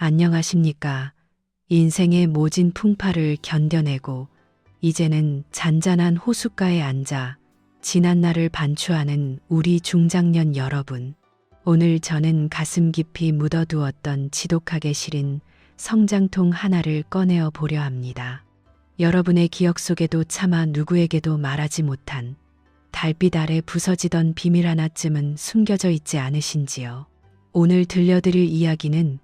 안녕하십니까. 인생의 모진 풍파를 견뎌내고 이제는 잔잔한 호숫가에 앉아 지난날을 반추하는 우리 중장년 여러분. 오늘 저는 가슴 깊이 묻어두었던 지독하게 시린 성장통 하나를 꺼내어 보려 합니다. 여러분의 기억 속에도 차마 누구에게도 말하지 못한 달빛 아래 부서지던 비밀 하나쯤은 숨겨져 있지 않으신지요. 오늘 들려드릴 이야기는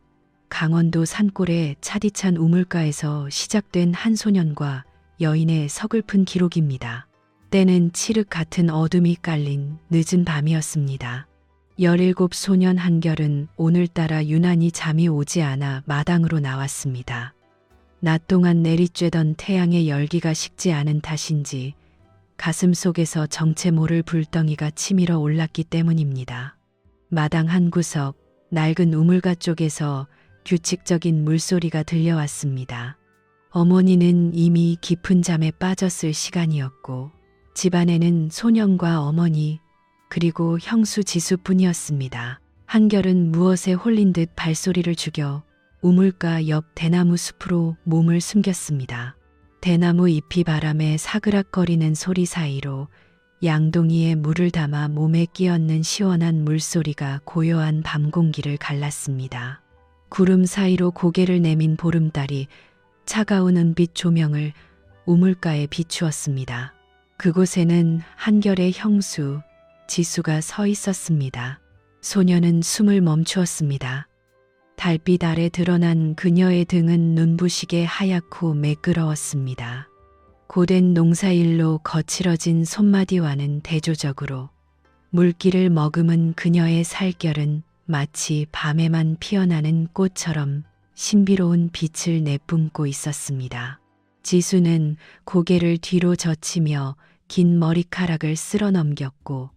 강원도 산골의 차디찬 우물가에서 시작된 한 소년과 여인의 서글픈 기록입니다. 때는 칠흑 같은 어둠이 깔린 늦은 밤이었습니다. 17 소년 한결은 오늘따라 유난히 잠이 오지 않아 마당으로 나왔습니다. 낮 동안 내리쬐던 태양의 열기가 식지 않은 탓인지 가슴 속에서 정체 모를 불덩이가 치밀어 올랐기 때문입니다. 마당 한 구석 낡은 우물가 쪽에서 규칙적인 물소리가 들려왔습니다. 어머니는 이미 깊은 잠에 빠졌을 시간이었고 집안에는 소년과 어머니 그리고 형수 지수뿐이었습니다. 한결은 무엇에 홀린 듯 발소리를 죽여 우물가 옆 대나무 숲으로 몸을 숨겼습니다. 대나무 잎이 바람에 사그락거리는 소리 사이로 양동이에 물을 담아 몸에 끼얹는 시원한 물소리가 고요한 밤 공기를 갈랐습니다. 구름 사이로 고개를 내민 보름달이 차가운 은빛 조명을 우물가에 비추었습니다. 그곳에는 한결의 형수, 지수가 서 있었습니다. 소녀는 숨을 멈추었습니다. 달빛 아래 드러난 그녀의 등은 눈부시게 하얗고 매끄러웠습니다. 고된 농사일로 거칠어진 손마디와는 대조적으로 물기를 머금은 그녀의 살결은 마치 밤에만 피어나는 꽃처럼 신비로운 빛을 내뿜고 있었습니다. 지수는 고개를 뒤로 젖히며 긴 머리카락을 쓸어 넘겼고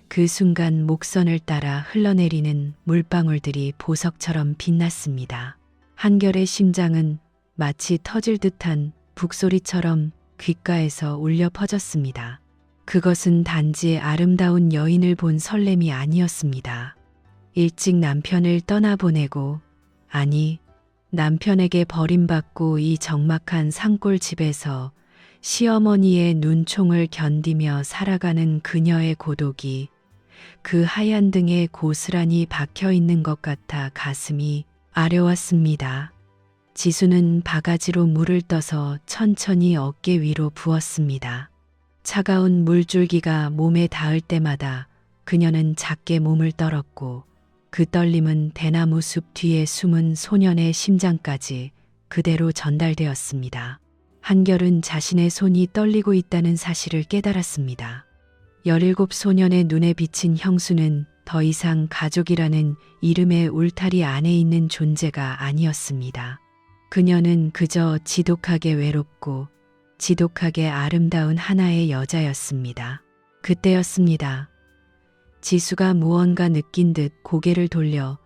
그 순간 목선을 따라 흘러내리는 물방울들이 보석처럼 빛났습니다. 한결의 심장은 마치 터질 듯한 북소리처럼 귓가에서 울려 퍼졌습니다. 그것은 단지 아름다운 여인을 본 설렘이 아니었습니다. 일찍 남편을 떠나보내고, 아니, 남편에게 버림받고 이 적막한 산골집에서 시어머니의 눈총을 견디며 살아가는 그녀의 고독이 그 하얀 등에 고스란히 박혀 있는 것 같아 가슴이 아려왔습니다. 지수는 바가지로 물을 떠서 천천히 어깨 위로 부었습니다. 차가운 물줄기가 몸에 닿을 때마다 그녀는 작게 몸을 떨었고 그 떨림은 대나무 숲 뒤에 숨은 소년의 심장까지 그대로 전달되었습니다. 한결은 자신의 손이 떨리고 있다는 사실을 깨달았습니다. 17 소년의 눈에 비친 형수는 더 이상 가족이라는 이름의 울타리 안에 있는 존재가 아니었습니다. 그녀는 그저 지독하게 외롭고 지독하게 아름다운 하나의 여자였습니다. 그때였습니다. 지수가 무언가 느낀 듯 고개를 돌려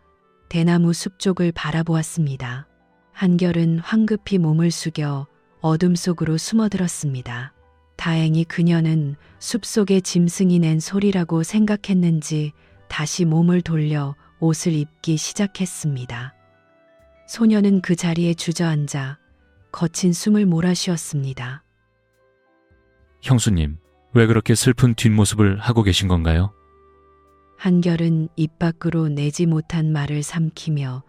대나무 숲 쪽을 바라보았습니다. 한결은 황급히 몸을 숙여 어둠 속으로 숨어들었습니다. 다행히 그녀는 숲속의 짐승이 낸 소리라고 생각했는지 다시 몸을 돌려 옷을 입기 시작했습니다. 소녀는 그 자리에 주저앉아 거친 숨을 몰아쉬었습니다. 형수님, 왜 그렇게 슬픈 뒷모습을 하고 계신 건가요? 한결은 입 밖으로 내지 못한 말을 삼키며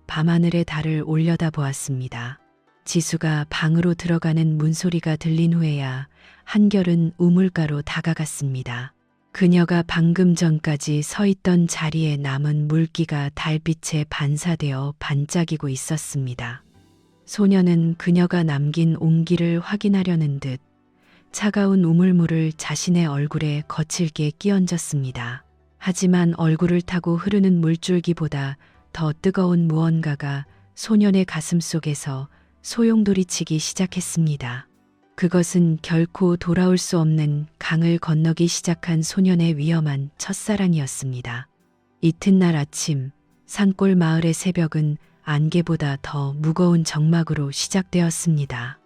밤하늘의 달을 올려다보았습니다. 지수가 방으로 들어가는 문소리가 들린 후에야 한결은 우물가로 다가갔습니다. 그녀가 방금 전까지 서 있던 자리에 남은 물기가 달빛에 반사되어 반짝이고 있었습니다. 소녀는 그녀가 남긴 온기를 확인하려는 듯 차가운 우물물을 자신의 얼굴에 거칠게 끼얹었습니다. 하지만 얼굴을 타고 흐르는 물줄기보다 더 뜨거운 무언가가 소년의 가슴 속에서 소용돌이치기 시작했습니다. 그것은 결코 돌아올 수 없는 강을 건너기 시작한 소년의 위험한 첫사랑이었습니다. 이튿날 아침, 산골 마을의 새벽은 안개보다 더 무거운 적막으로 시작되었습니다.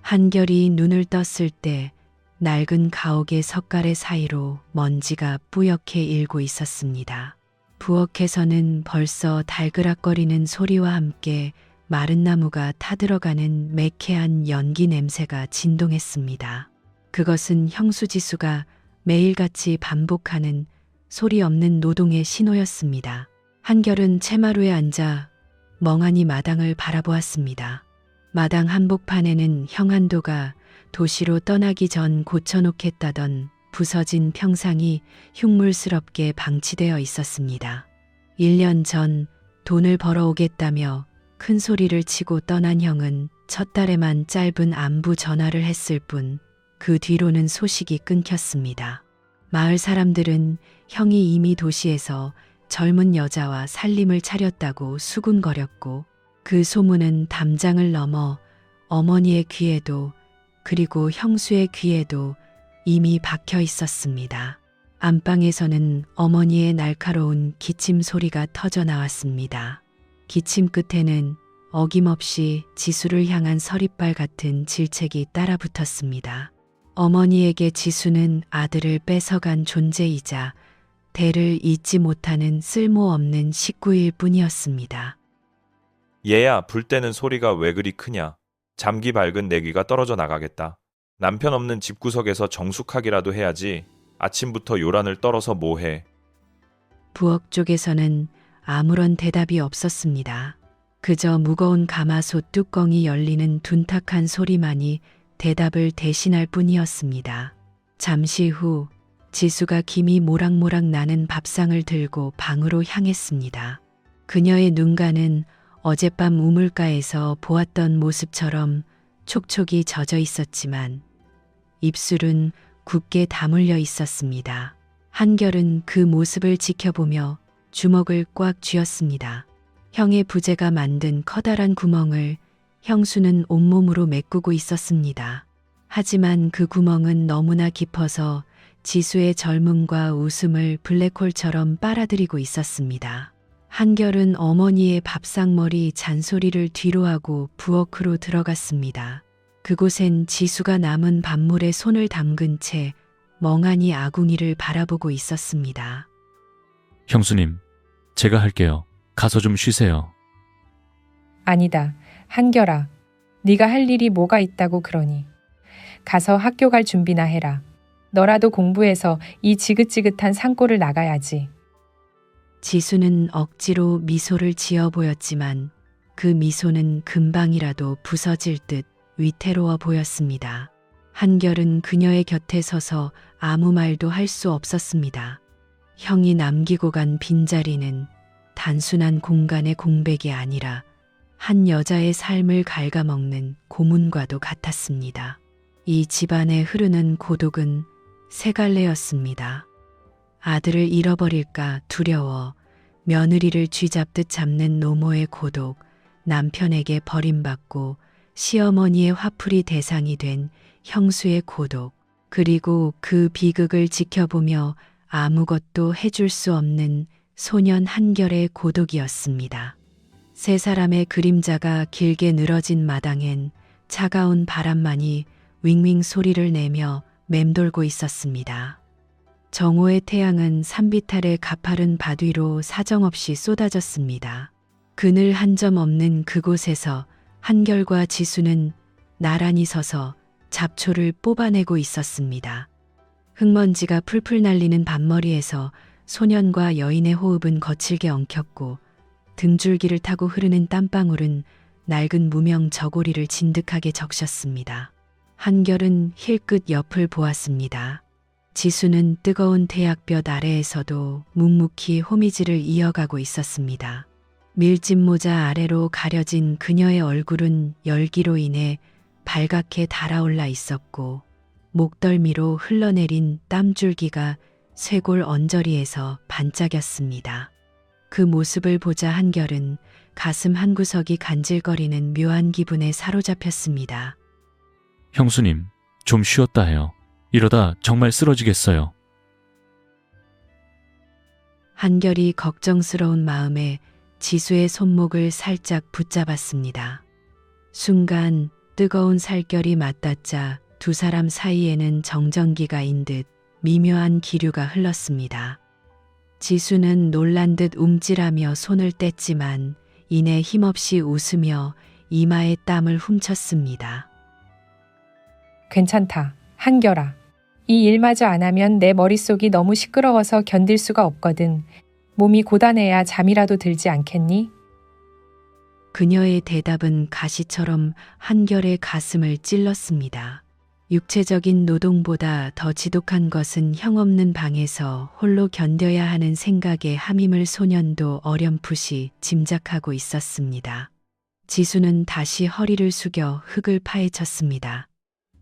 한결이 눈을 떴을 때 낡은 가옥의 석가래 사이로 먼지가 뿌옇게 일고 있었습니다. 부엌에서는 벌써 달그락거리는 소리와 함께 마른 나무가 타들어가는 매캐한 연기 냄새가 진동했습니다. 그것은 형수지수가 매일같이 반복하는 소리 없는 노동의 신호였습니다. 한결은 채마루에 앉아 멍하니 마당을 바라보았습니다. 마당 한복판에는 형한도가 도시로 떠나기 전 고쳐놓겠다던 부서진 평상이 흉물스럽게 방치되어 있었습니다. 1년 전 돈을 벌어오겠다며 큰 소리를 치고 떠난 형은 첫 달에만 짧은 안부 전화를 했을 뿐 그 뒤로는 소식이 끊겼습니다. 마을 사람들은 형이 이미 도시에서 젊은 여자와 살림을 차렸다고 수군거렸고 그 소문은 담장을 넘어 어머니의 귀에도 그리고 형수의 귀에도 이미 박혀 있었습니다. 안방에서는 어머니의 날카로운 기침 소리가 터져 나왔습니다. 기침 끝에는 어김없이 지수를 향한 서리빨 같은 질책이 따라붙었습니다. 어머니에게 지수는 아들을 뺏어간 존재이자 대를 잇지 못하는 쓸모없는 식구일 뿐이었습니다. 얘야, 불 때는 소리가 왜 그리 크냐? 잠기 밝은 내 귀가 떨어져 나가겠다. 남편 없는 집구석에서 정숙하기라도 해야지. 아침부터 요란을 떨어서 뭐해. 부엌 쪽에서는 아무런 대답이 없었습니다. 그저 무거운 가마솥 뚜껑이 열리는 둔탁한 소리만이 대답을 대신할 뿐이었습니다. 잠시 후 지수가 김이 모락모락 나는 밥상을 들고 방으로 향했습니다. 그녀의 눈가는 어젯밤 우물가에서 보았던 모습처럼 촉촉이 젖어 있었지만 입술은 굳게 다물려 있었습니다. 한결은 그 모습을 지켜보며 주먹을 꽉 쥐었습니다. 형의 부재가 만든 커다란 구멍을 형수는 온몸으로 메꾸고 있었습니다. 하지만 그 구멍은 너무나 깊어서 지수의 젊음과 웃음을 블랙홀처럼 빨아들이고 있었습니다. 한결은 어머니의 밥상머리 잔소리를 뒤로하고 부엌으로 들어갔습니다. 그곳엔 지수가 남은 밥물에 손을 담근 채 멍하니 아궁이를 바라보고 있었습니다. 형수님, 제가 할게요. 가서 좀 쉬세요. 아니다. 한결아. 네가 할 일이 뭐가 있다고 그러니. 가서 학교 갈 준비나 해라. 너라도 공부해서 이 지긋지긋한 산골을 나가야지. 지수는 억지로 미소를 지어 보였지만 그 미소는 금방이라도 부서질 듯 위태로워 보였습니다. 한결은 그녀의 곁에 서서 아무 말도 할 수 없었습니다. 형이 남기고 간 빈자리는 단순한 공간의 공백이 아니라 한 여자의 삶을 갉아먹는 고문과도 같았습니다. 이 집안에 흐르는 고독은 세 갈래였습니다. 아들을 잃어버릴까 두려워 며느리를 쥐잡듯 잡는 노모의 고독, 남편에게 버림받고 시어머니의 화풀이 대상이 된 형수의 고독, 그리고 그 비극을 지켜보며 아무것도 해줄 수 없는 소년 한결의 고독이었습니다. 세 사람의 그림자가 길게 늘어진 마당엔 차가운 바람만이 윙윙 소리를 내며 맴돌고 있었습니다. 정오의 태양은 산비탈의 가파른 밭 위로 사정없이 쏟아졌습니다. 그늘 한 점 없는 그곳에서 한결과 지수는 나란히 서서 잡초를 뽑아내고 있었습니다. 흙먼지가 풀풀 날리는 밭머리에서 소년과 여인의 호흡은 거칠게 엉켰고 등줄기를 타고 흐르는 땀방울은 낡은 무명 저고리를 진득하게 적셨습니다. 한결은 힐끗 옆을 보았습니다. 지수는 뜨거운 태약볕 아래에서도 묵묵히 호미질을 이어가고 있었습니다. 밀짚 모자 아래로 가려진 그녀의 얼굴은 열기로 인해 발갛게 달아올라 있었고 목덜미로 흘러내린 땀줄기가 쇄골 언저리에서 반짝였습니다. 그 모습을 보자 한결은 가슴 한구석이 간질거리는 묘한 기분에 사로잡혔습니다. 형수님, 좀 쉬었다 해요. 이러다 정말 쓰러지겠어요. 한결이 걱정스러운 마음에 지수의 손목을 살짝 붙잡았습니다. 순간 뜨거운 살결이 맞닿자 두 사람 사이에는 정전기가 인 듯 미묘한 기류가 흘렀습니다. 지수는 놀란 듯 움찔하며 손을 뗐지만 이내 힘없이 웃으며 이마에 땀을 훔쳤습니다. 괜찮다. 한결아. 이 일마저 안 하면 내 머릿속이 너무 시끄러워서 견딜 수가 없거든. 몸이 고단해야 잠이라도 들지 않겠니? 그녀의 대답은 가시처럼 한결의 가슴을 찔렀습니다. 육체적인 노동보다 더 지독한 것은 형없는 방에서 홀로 견뎌야 하는 생각에 함임을 소년도 어렴풋이 짐작하고 있었습니다. 지수는 다시 허리를 숙여 흙을 파헤쳤습니다.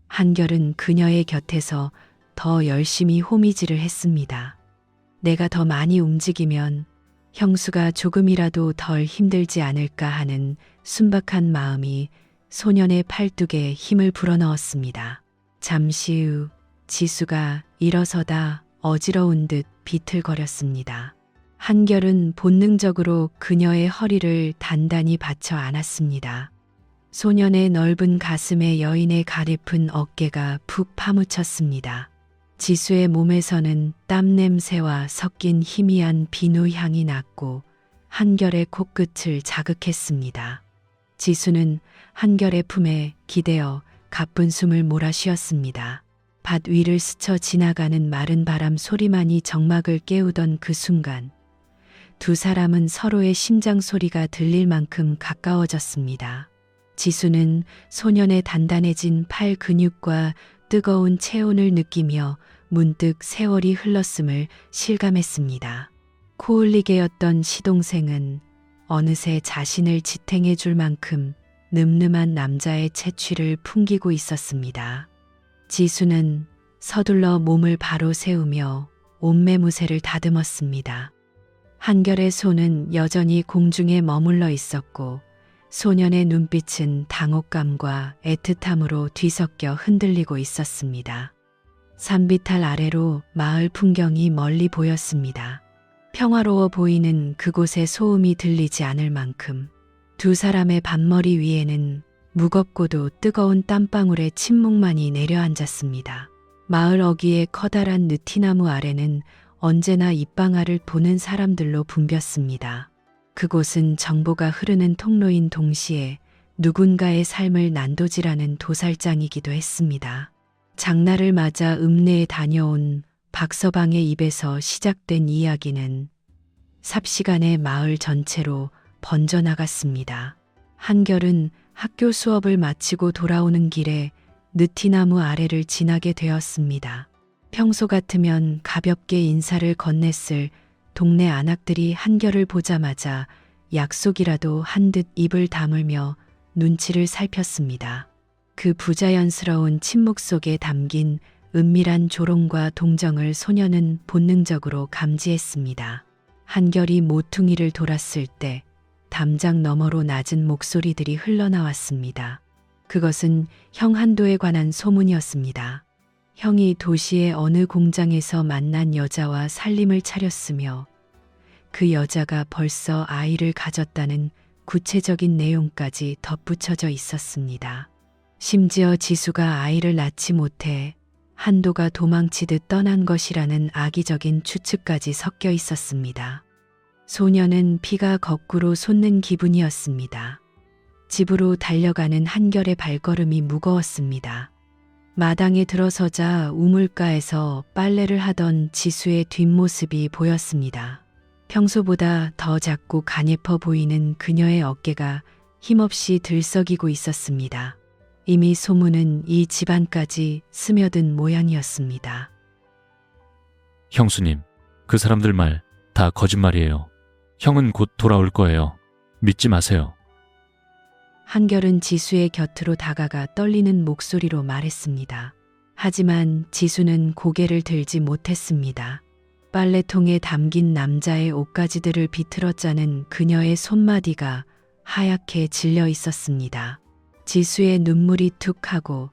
한결은 그녀의 곁에서 더 열심히 호미질을 했습니다. 내가 더 많이 움직이면 형수가 조금이라도 덜 힘들지 않을까 하는 순박한 마음이 소년의 팔뚝에 힘을 불어넣었습니다. 잠시 후 지수가 일어서다 어지러운 듯 비틀거렸습니다. 한결은 본능적으로 그녀의 허리를 단단히 받쳐 안았습니다. 소년의 넓은 가슴에 여인의 가냘픈 어깨가 푹 파묻혔습니다. 지수의 몸에서는 땀 냄새와 섞인 희미한 비누 향이 났고 한결의 코끝을 자극했습니다. 지수는 한결의 품에 기대어 가쁜 숨을 몰아쉬었습니다. 밭 위를 스쳐 지나가는 마른 바람 소리만이 정막을 깨우던 그 순간 두 사람은 서로의 심장 소리가 들릴 만큼 가까워졌습니다. 지수는 소년의 단단해진 팔 근육과 뜨거운 체온을 느끼며 문득 세월이 흘렀음을 실감했습니다. 코흘리게였던 시동생은 어느새 자신을 지탱해 줄 만큼 늠름한 남자의 채취를 풍기고 있었습니다. 지수는 서둘러 몸을 바로 세우며 옷매무새를 다듬었습니다. 한결의 손은 여전히 공중에 머물러 있었고 소년의 눈빛은 당혹감과 애틋함으로 뒤섞여 흔들리고 있었습니다. 산비탈 아래로 마을 풍경이 멀리 보였습니다. 평화로워 보이는 그곳에 소음이 들리지 않을 만큼 두 사람의 반머리 위에는 무겁고도 뜨거운 땀방울의 침묵만이 내려앉았습니다. 마을 어귀의 커다란 느티나무 아래는 언제나 입방아를 보는 사람들로 붐볐습니다. 그곳은 정보가 흐르는 통로인 동시에 누군가의 삶을 난도질하는 도살장이기도 했습니다. 장날을 맞아 읍내에 다녀온 박서방의 입에서 시작된 이야기는 삽시간에 마을 전체로 번져나갔습니다. 한결은 학교 수업을 마치고 돌아오는 길에 느티나무 아래를 지나게 되었습니다. 평소 같으면 가볍게 인사를 건넸을 동네 안악들이 한결을 보자마자 약속이라도 한 듯 입을 다물며 눈치를 살폈습니다. 그 부자연스러운 침묵 속에 담긴 은밀한 조롱과 동정을 소녀는 본능적으로 감지했습니다. 한결이 모퉁이를 돌았을 때 담장 너머로 낮은 목소리들이 흘러나왔습니다. 그것은 형 한도에 관한 소문이었습니다. 형이 도시의 어느 공장에서 만난 여자와 살림을 차렸으며 그 여자가 벌써 아이를 가졌다는 구체적인 내용까지 덧붙여져 있었습니다. 심지어 지수가 아이를 낳지 못해 한도가 도망치듯 떠난 것이라는 악의적인 추측까지 섞여 있었습니다. 소녀는 피가 거꾸로 솟는 기분이었습니다. 집으로 달려가는 한결의 발걸음이 무거웠습니다. 마당에 들어서자 우물가에서 빨래를 하던 지수의 뒷모습이 보였습니다. 평소보다 더 작고 가냘퍼 보이는 그녀의 어깨가 힘없이 들썩이고 있었습니다. 이미 소문은 이 집안까지 스며든 모양이었습니다. 형수님, 그 사람들 말 다 거짓말이에요. 형은 곧 돌아올 거예요. 믿지 마세요. 한결은 지수의 곁으로 다가가 떨리는 목소리로 말했습니다. 하지만 지수는 고개를 들지 못했습니다. 빨래통에 담긴 남자의 옷가지들을 비틀어 짜는 그녀의 손마디가 하얗게 질려 있었습니다. 지수의 눈물이 툭 하고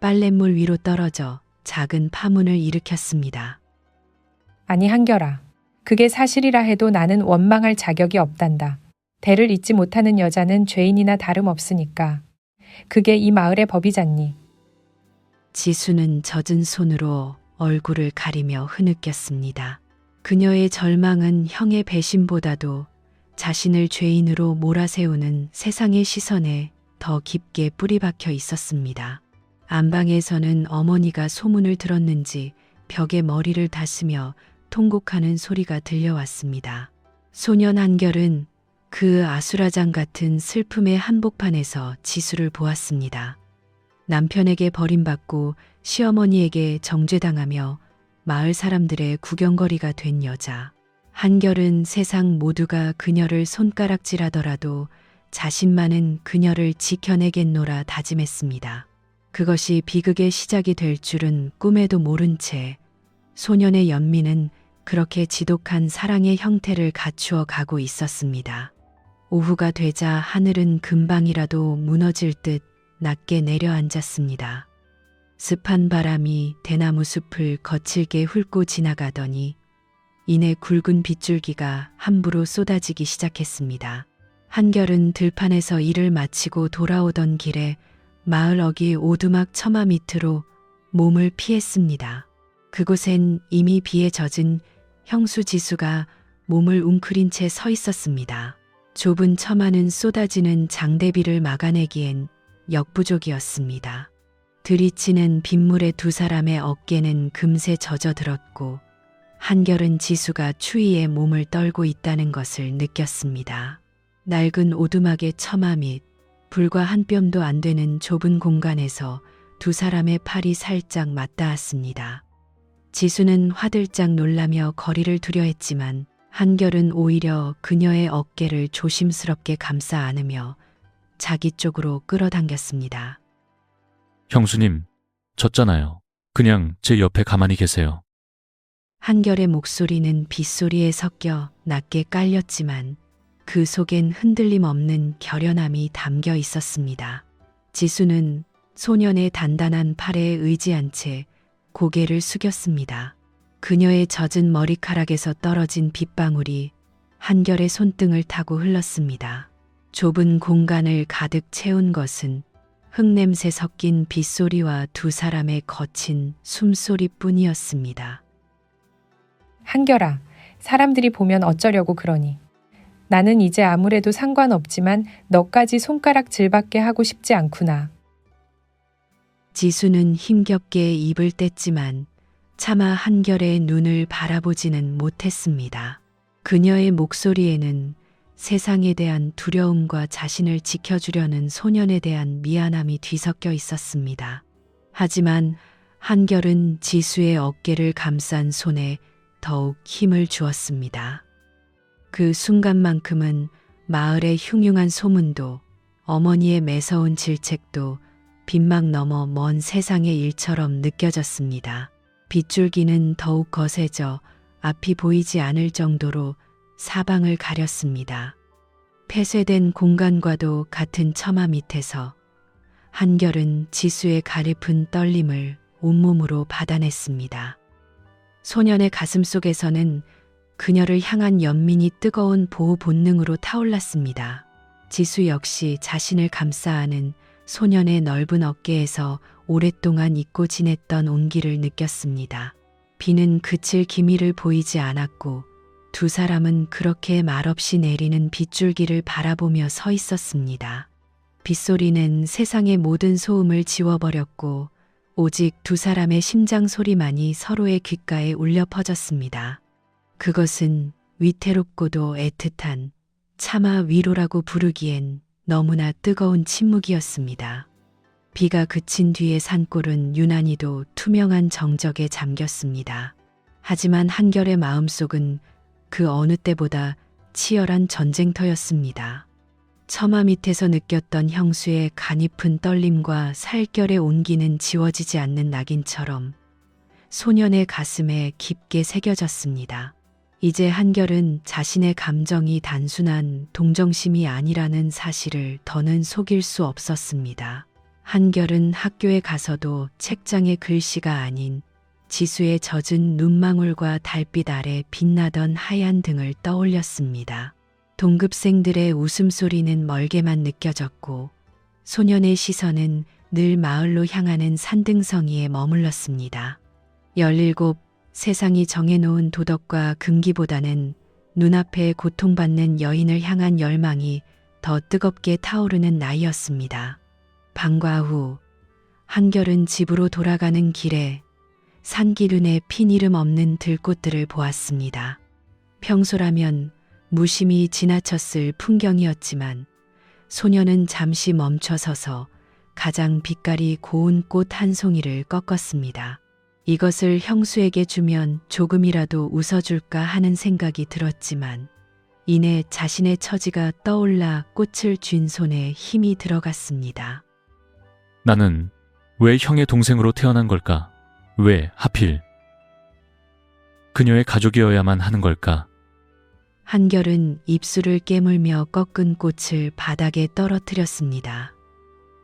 빨랫물 위로 떨어져 작은 파문을 일으켰습니다. 아니 한결아. 그게 사실이라 해도 나는 원망할 자격이 없단다. 대를 잇지 못하는 여자는 죄인이나 다름없으니까. 그게 이 마을의 법이잖니. 지수는 젖은 손으로 얼굴을 가리며 흐느꼈습니다. 그녀의 절망은 형의 배신보다도 자신을 죄인으로 몰아세우는 세상의 시선에 더 깊게 뿌리박혀 있었습니다. 안방에서는 어머니가 소문을 들었는지 벽에 머리를 닿으며 통곡하는 소리가 들려왔습니다. 소년 한결은 그 아수라장 같은 슬픔의 한복판에서 지수를 보았습니다. 남편에게 버림받고 시어머니에게 정죄당하며 마을 사람들의 구경거리가 된 여자. 한결은 세상 모두가 그녀를 손가락질하더라도 자신만은 그녀를 지켜내겠노라 다짐했습니다. 그것이 비극의 시작이 될 줄은 꿈에도 모른 채 소년의 연민은 그렇게 지독한 사랑의 형태를 갖추어 가고 있었습니다. 오후가 되자 하늘은 금방이라도 무너질 듯 낮게 내려앉았습니다. 습한 바람이 대나무 숲을 거칠게 훑고 지나가더니 이내 굵은 빗줄기가 함부로 쏟아지기 시작했습니다. 한결은 들판에서 일을 마치고 돌아오던 길에 마을 어귀 오두막 처마 밑으로 몸을 피했습니다. 그곳엔 이미 비에 젖은 형수 지수가 몸을 웅크린 채 서 있었습니다. 좁은 처마는 쏟아지는 장대비를 막아내기엔 역부족이었습니다. 들이치는 빗물에 두 사람의 어깨는 금세 젖어들었고 한결은 지수가 추위에 몸을 떨고 있다는 것을 느꼈습니다. 낡은 오두막의 처마 밑 불과 한 뼘도 안 되는 좁은 공간에서 두 사람의 팔이 살짝 맞닿았습니다. 지수는 화들짝 놀라며 거리를 두려 했지만 한결은 오히려 그녀의 어깨를 조심스럽게 감싸 안으며 자기 쪽으로 끌어당겼습니다. 형수님, 졌잖아요. 그냥 제 옆에 가만히 계세요. 한결의 목소리는 빗소리에 섞여 낮게 깔렸지만 그 속엔 흔들림 없는 결연함이 담겨 있었습니다. 지수는 소년의 단단한 팔에 의지한 채 고개를 숙였습니다. 그녀의 젖은 머리카락에서 떨어진 빗방울이 한결의 손등을 타고 흘렀습니다. 좁은 공간을 가득 채운 것은 흙냄새 섞인 빗소리와 두 사람의 거친 숨소리뿐이었습니다. 한결아, 사람들이 보면 어쩌려고 그러니. 나는 이제 아무래도 상관없지만 너까지 손가락질밖에 하고 싶지 않구나. 지수는 힘겹게 입을 뗐지만 차마 한결의 눈을 바라보지는 못했습니다. 그녀의 목소리에는 세상에 대한 두려움과 자신을 지켜주려는 소년에 대한 미안함이 뒤섞여 있었습니다. 하지만 한결은 지수의 어깨를 감싼 손에 더욱 힘을 주었습니다. 그 순간만큼은 마을의 흉흉한 소문도 어머니의 매서운 질책도 빗막 넘어 먼 세상의 일처럼 느껴졌습니다. 빗줄기는 더욱 거세져 앞이 보이지 않을 정도로 사방을 가렸습니다. 폐쇄된 공간과도 같은 처마 밑에서 한결은 지수의 가냘픈 떨림을 온몸으로 받아냈습니다. 소년의 가슴 속에서는 그녀를 향한 연민이 뜨거운 보호 본능으로 타올랐습니다. 지수 역시 자신을 감싸 안은 소년의 넓은 어깨에서 오랫동안 잊고 지냈던 온기를 느꼈습니다. 비는 그칠 기미를 보이지 않았고 두 사람은 그렇게 말없이 내리는 빗줄기를 바라보며 서 있었습니다. 빗소리는 세상의 모든 소음을 지워버렸고 오직 두 사람의 심장 소리만이 서로의 귓가에 울려 퍼졌습니다. 그것은 위태롭고도 애틋한 차마 위로라고 부르기엔 너무나 뜨거운 침묵이었습니다. 비가 그친 뒤의 산골은 유난히도 투명한 정적에 잠겼습니다. 하지만 한결의 마음속은 그 어느 때보다 치열한 전쟁터였습니다. 처마 밑에서 느꼈던 형수의 가냘픈 떨림과 살결의 온기는 지워지지 않는 낙인처럼 소년의 가슴에 깊게 새겨졌습니다. 이제 한결은 자신의 감정이 단순한 동정심이 아니라는 사실을 더는 속일 수 없었습니다. 한결은 학교에 가서도 책장의 글씨가 아닌 지수의 젖은 눈망울과 달빛 아래 빛나던 하얀 등을 떠올렸습니다. 동급생들의 웃음소리는 멀게만 느껴졌고 소년의 시선은 늘 마을로 향하는 산등성이에 머물렀습니다. 17 세상이 정해놓은 도덕과 금기보다는 눈앞에 고통받는 여인을 향한 열망이 더 뜨겁게 타오르는 나이였습니다. 방과 후 한결은 집으로 돌아가는 길에 산기슭에 핀 이름 없는 들꽃들을 보았습니다. 평소라면 무심히 지나쳤을 풍경이었지만 소녀는 잠시 멈춰서서 가장 빛깔이 고운 꽃 한 송이를 꺾었습니다. 이것을 형수에게 주면 조금이라도 웃어줄까 하는 생각이 들었지만 이내 자신의 처지가 떠올라 꽃을 쥔 손에 힘이 들어갔습니다. 나는 왜 형의 동생으로 태어난 걸까? 왜 하필 그녀의 가족이어야만 하는 걸까? 한결은 입술을 깨물며 꺾은 꽃을 바닥에 떨어뜨렸습니다.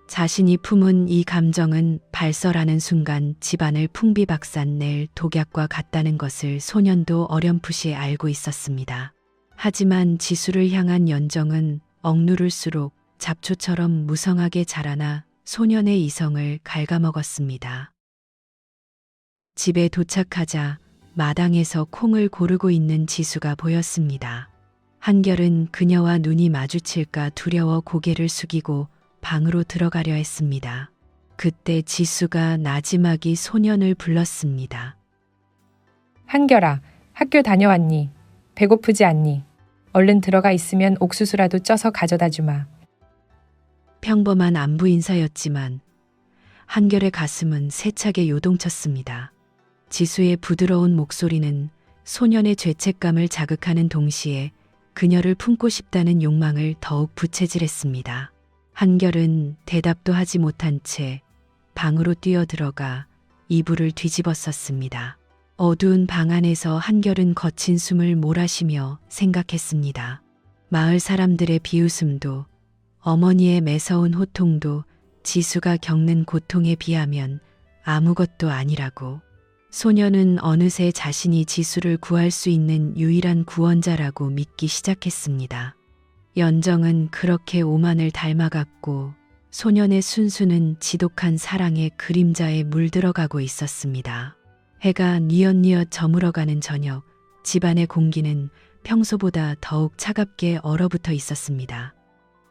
자신이 품은 이 감정은 발설하는 순간 집안을 풍비박산 낼 독약과 같다는 것을 소년도 어렴풋이 알고 있었습니다. 하지만 지수를 향한 연정은 억누를수록 잡초처럼 무성하게 자라나 소년의 이성을 갉아먹었습니다. 집에 도착하자 마당에서 콩을 고르고 있는 지수가 보였습니다. 한결은 그녀와 눈이 마주칠까 두려워 고개를 숙이고 방으로 들어가려 했습니다. 그때 지수가 나지막이 소년을 불렀습니다. 한결아, 학교 다녀왔니? 배고프지 않니? 얼른 들어가 있으면 옥수수라도 쪄서 가져다 주마. 평범한 안부 인사였지만 한결의 가슴은 세차게 요동쳤습니다. 지수의 부드러운 목소리는 소년의 죄책감을 자극하는 동시에 그녀를 품고 싶다는 욕망을 더욱 부채질했습니다. 한결은 대답도 하지 못한 채 방으로 뛰어들어가 이불을 뒤집었었습니다. 어두운 방 안에서 한결은 거친 숨을 몰아쉬며 생각했습니다. 마을 사람들의 비웃음도 어머니의 매서운 호통도 지수가 겪는 고통에 비하면 아무것도 아니라고. 소녀는 어느새 자신이 지수를 구할 수 있는 유일한 구원자라고 믿기 시작했습니다. 연정은 그렇게 오만을 닮아갔고 소년의 순수는 지독한 사랑의 그림자에 물들어가고 있었습니다. 해가 뉘엿뉘엿 저물어가는 저녁, 집안의 공기는 평소보다 더욱 차갑게 얼어붙어 있었습니다.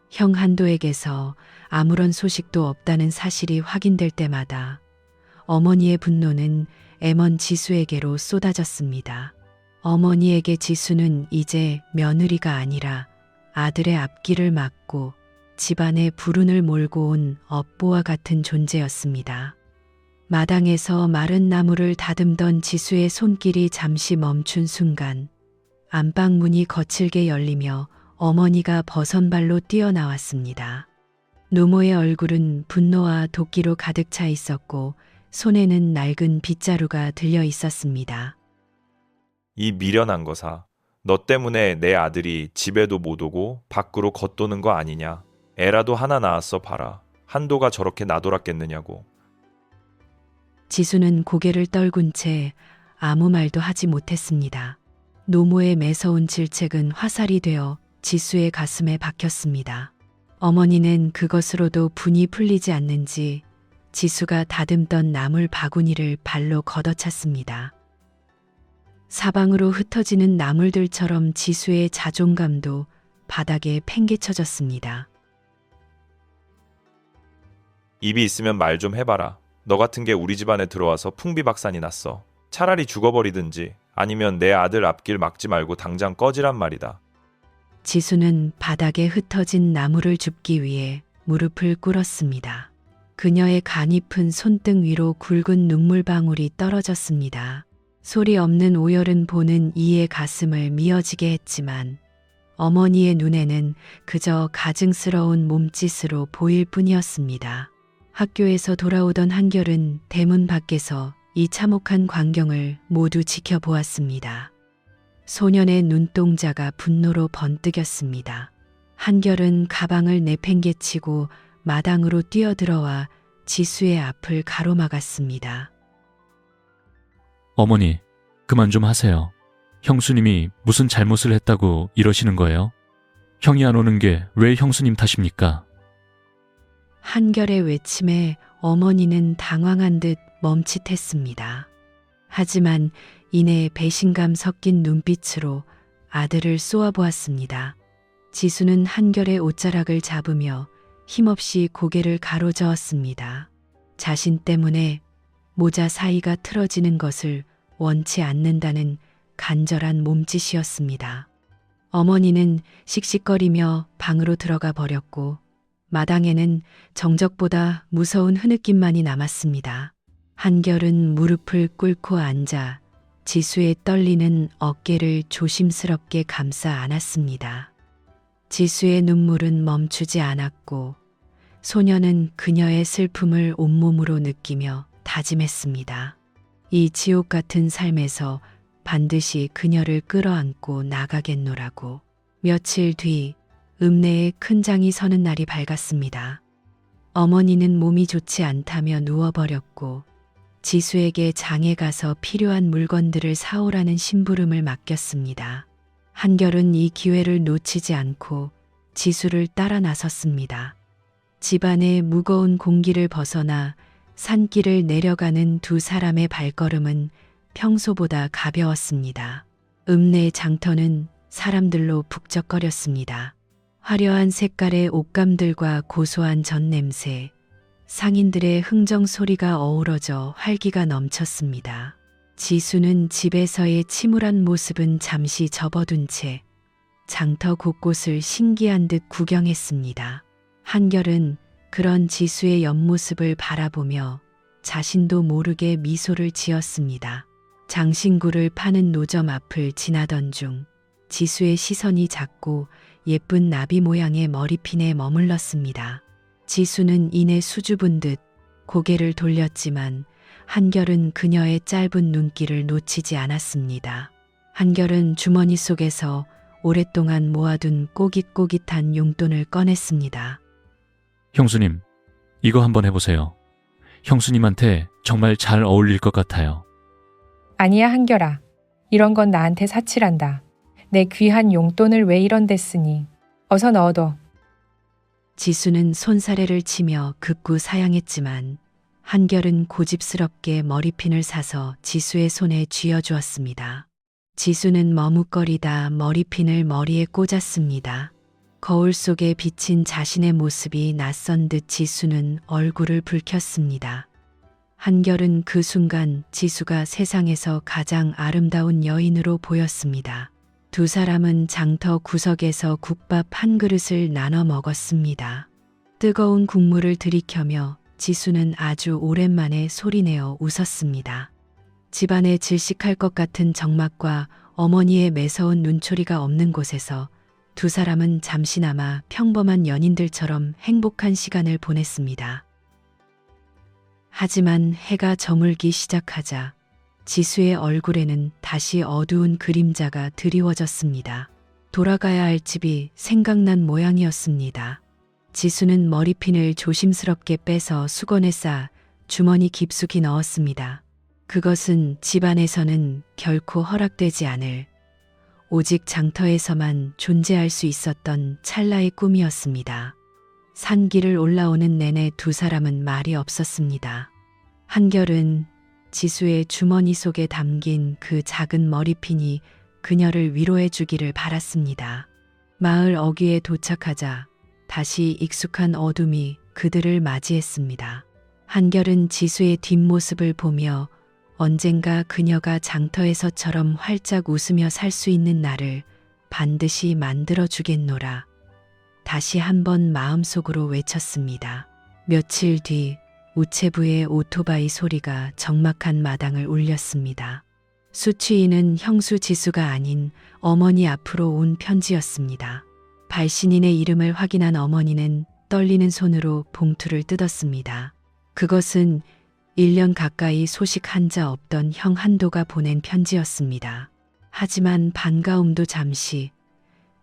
형 한도에게서 아무런 소식도 없다는 사실이 확인될 때마다 어머니의 분노는 애먼 지수에게로 쏟아졌습니다. 어머니에게 지수는 이제 며느리가 아니라 아들의 앞길을 막고 집안의 불운을 몰고 온 업보와 같은 존재였습니다. 마당에서 마른 나무를 다듬던 지수의 손길이 잠시 멈춘 순간 안방 문이 거칠게 열리며 어머니가 버선발로 뛰어나왔습니다. 노모의 얼굴은 분노와 도끼로 가득 차 있었고 손에는 낡은 빗자루가 들려 있었습니다. 이 미련한 거사. 너 때문에 내 아들이 집에도 못 오고 밖으로 겉도는 거 아니냐. 애라도 하나 낳았어 봐라. 한도가 저렇게 나돌았겠느냐고. 지수는 고개를 떨군 채 아무 말도 하지 못했습니다. 노모의 매서운 질책은 화살이 되어 지수의 가슴에 박혔습니다. 어머니는 그것으로도 분이 풀리지 않는지 지수가 다듬던 나물 바구니를 발로 걷어찼습니다. 사방으로 흩어지는 나물들처럼 지수의 자존감도 바닥에 팽개쳐졌습니다. 입이 있으면 말 좀 해봐라. 너 같은 게 우리 집안에 들어와서 풍비박산이 났어. 차라리 죽어버리든지 아니면 내 아들 앞길 막지 말고 당장 꺼지란 말이다. 지수는 바닥에 흩어진 나무를 줍기 위해 무릎을 꿇었습니다. 그녀의 가냘픈 손등 위로 굵은 눈물방울이 떨어졌습니다. 소리 없는 오열은 보는 이의 가슴을 미어지게 했지만 어머니의 눈에는 그저 가증스러운 몸짓으로 보일 뿐이었습니다. 학교에서 돌아오던 한결은 대문 밖에서 이 참혹한 광경을 모두 지켜보았습니다. 소년의 눈동자가 분노로 번뜩였습니다. 한결은 가방을 내팽개치고 마당으로 뛰어들어와 지수의 앞을 가로막았습니다. 어머니, 그만 좀 하세요. 형수님이 무슨 잘못을 했다고 이러시는 거예요? 형이 안 오는 게 왜 형수님 탓입니까? 한결의 외침에 어머니는 당황한 듯 멈칫했습니다. 하지만 이내 배신감 섞인 눈빛으로 아들을 쏘아보았습니다. 지수는 한결의 옷자락을 잡으며 힘없이 고개를 가로저었습니다. 자신 때문에 모자 사이가 틀어지는 것을 원치 않는다는 간절한 몸짓이었습니다. 어머니는 씩씩거리며 방으로 들어가 버렸고 마당에는 정적보다 무서운 흐느낌만이 남았습니다. 한결은 무릎을 꿇고 앉아 지수의 떨리는 어깨를 조심스럽게 감싸 안았습니다. 지수의 눈물은 멈추지 않았고 소녀는 그녀의 슬픔을 온몸으로 느끼며 다짐했습니다. 이 지옥 같은 삶에서 반드시 그녀를 끌어안고 나가겠노라고. 며칠 뒤 읍내에 큰 장이 서는 날이 밝았습니다. 어머니는 몸이 좋지 않다며 누워버렸고 지수에게 장에 가서 필요한 물건들을 사오라는 심부름을 맡겼습니다. 한결은 이 기회를 놓치지 않고 지수를 따라 나섰습니다. 집안의 무거운 공기를 벗어나 산길을 내려가는 두 사람의 발걸음은 평소보다 가벼웠습니다. 읍내 장터는 사람들로 북적거렸습니다. 화려한 색깔의 옷감들과 고소한 전 냄새, 상인들의 흥정 소리가 어우러져 활기가 넘쳤습니다. 지수는 집에서의 침울한 모습은 잠시 접어둔 채 장터 곳곳을 신기한 듯 구경했습니다. 한결은 그런 지수의 옆모습을 바라보며 자신도 모르게 미소를 지었습니다. 장신구를 파는 노점 앞을 지나던 중 지수의 시선이 작고 예쁜 나비 모양의 머리핀에 머물렀습니다. 지수는 이내 수줍은 듯 고개를 돌렸지만 한결은 그녀의 짧은 눈길을 놓치지 않았습니다. 한결은 주머니 속에서 오랫동안 모아둔 꼬깃꼬깃한 용돈을 꺼냈습니다. 형수님, 이거 한번 해보세요. 형수님한테 정말 잘 어울릴 것 같아요. 아니야, 한결아. 이런 건 나한테 사치란다. 내 귀한 용돈을 왜 이런 데 쓰니. 어서 넣어둬. 지수는 손사래를 치며 극구 사양했지만 한결은 고집스럽게 머리핀을 사서 지수의 손에 쥐어주었습니다. 지수는 머뭇거리다 머리핀을 머리에 꽂았습니다. 거울 속에 비친 자신의 모습이 낯선 듯 지수는 얼굴을 붉혔습니다. 한결은 그 순간 지수가 세상에서 가장 아름다운 여인으로 보였습니다. 두 사람은 장터 구석에서 국밥 한 그릇을 나눠 먹었습니다. 뜨거운 국물을 들이켜며 지수는 아주 오랜만에 소리내어 웃었습니다. 집안에 질식할 것 같은 정막과 어머니의 매서운 눈초리가 없는 곳에서 두 사람은 잠시나마 평범한 연인들처럼 행복한 시간을 보냈습니다. 하지만 해가 저물기 시작하자 지수의 얼굴에는 다시 어두운 그림자가 드리워졌습니다. 돌아가야 할 집이 생각난 모양이었습니다. 지수는 머리핀을 조심스럽게 빼서 수건에 싸 주머니 깊숙이 넣었습니다. 그것은 집안에서는 결코 허락되지 않을, 오직 장터에서만 존재할 수 있었던 찰나의 꿈이었습니다. 산길을 올라오는 내내 두 사람은 말이 없었습니다. 한결은 지수의 주머니 속에 담긴 그 작은 머리핀이 그녀를 위로해 주기를 바랐습니다. 마을 어귀에 도착하자 다시 익숙한 어둠이 그들을 맞이했습니다. 한결은 지수의 뒷모습을 보며 언젠가 그녀가 장터에서처럼 활짝 웃으며 살 수 있는 날을 반드시 만들어 주겠노라. 다시 한번 마음속으로 외쳤습니다. 며칠 뒤 우체부의 오토바이 소리가 적막한 마당을 울렸습니다. 수취인은 형수 지수가 아닌 어머니 앞으로 온 편지였습니다. 발신인의 이름을 확인한 어머니는 떨리는 손으로 봉투를 뜯었습니다. 그것은 1년 가까이 소식 한자 없던 형 한도가 보낸 편지였습니다. 하지만 반가움도 잠시,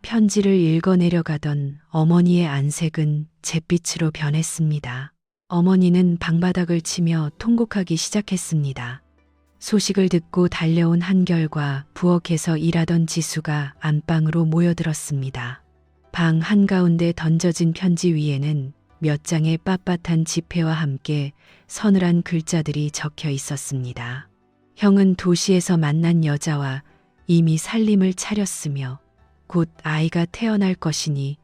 편지를 읽어내려가던 어머니의 안색은 잿빛으로 변했습니다. 어머니는 방바닥을 치며 통곡하기 시작했습니다. 소식을 듣고 달려온 한결과 부엌에서 일하던 지수가 안방으로 모여들었습니다. 방 한가운데 던져진 편지 위에는 몇 장의 빳빳한 지폐와 함께 서늘한 글자들이 적혀 있었습니다. 형은 도시에서 만난 여자와 이미 살림을 차렸으며 곧 아이가 태어날 것이니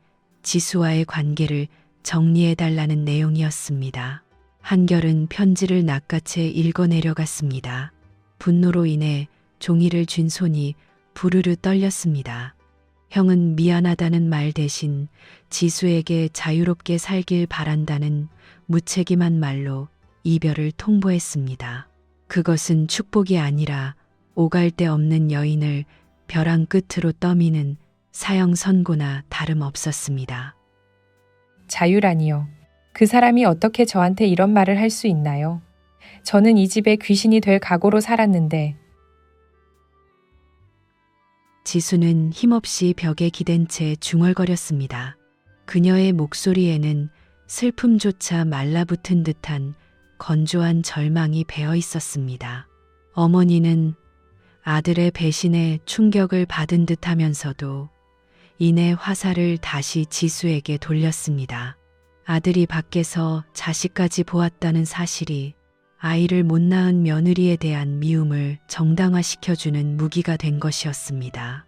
지수와의 관계를 정리해달라는 내용이었습니다. 한결은 편지를 낚아채 읽어내려갔습니다. 분노로 인해 종이를 쥔 손이 부르르 떨렸습니다. 형은 미안하다는 말 대신 지수에게 자유롭게 살길 바란다는 무책임한 말로 이별을 통보했습니다. 그것은 축복이 아니라 오갈 데 없는 여인을 벼랑 끝으로 떠미는 사형 선고나 다름없었습니다. 자유라니요. 그 사람이 어떻게 저한테 이런 말을 할 수 있나요? 저는 이 집에 귀신이 될 각오로 살았는데. 지수는 힘없이 벽에 기댄 채 중얼거렸습니다. 그녀의 목소리에는 슬픔조차 말라붙은 듯한 건조한 절망이 배어 있었습니다. 어머니는 아들의 배신에 충격을 받은 듯 하면서도 이내 화살을 다시 지수에게 돌렸습니다. 아들이 밖에서 자식까지 보았다는 사실이 아이를 못 낳은 며느리에 대한 미움을 정당화시켜주는 무기가 된 것이었습니다.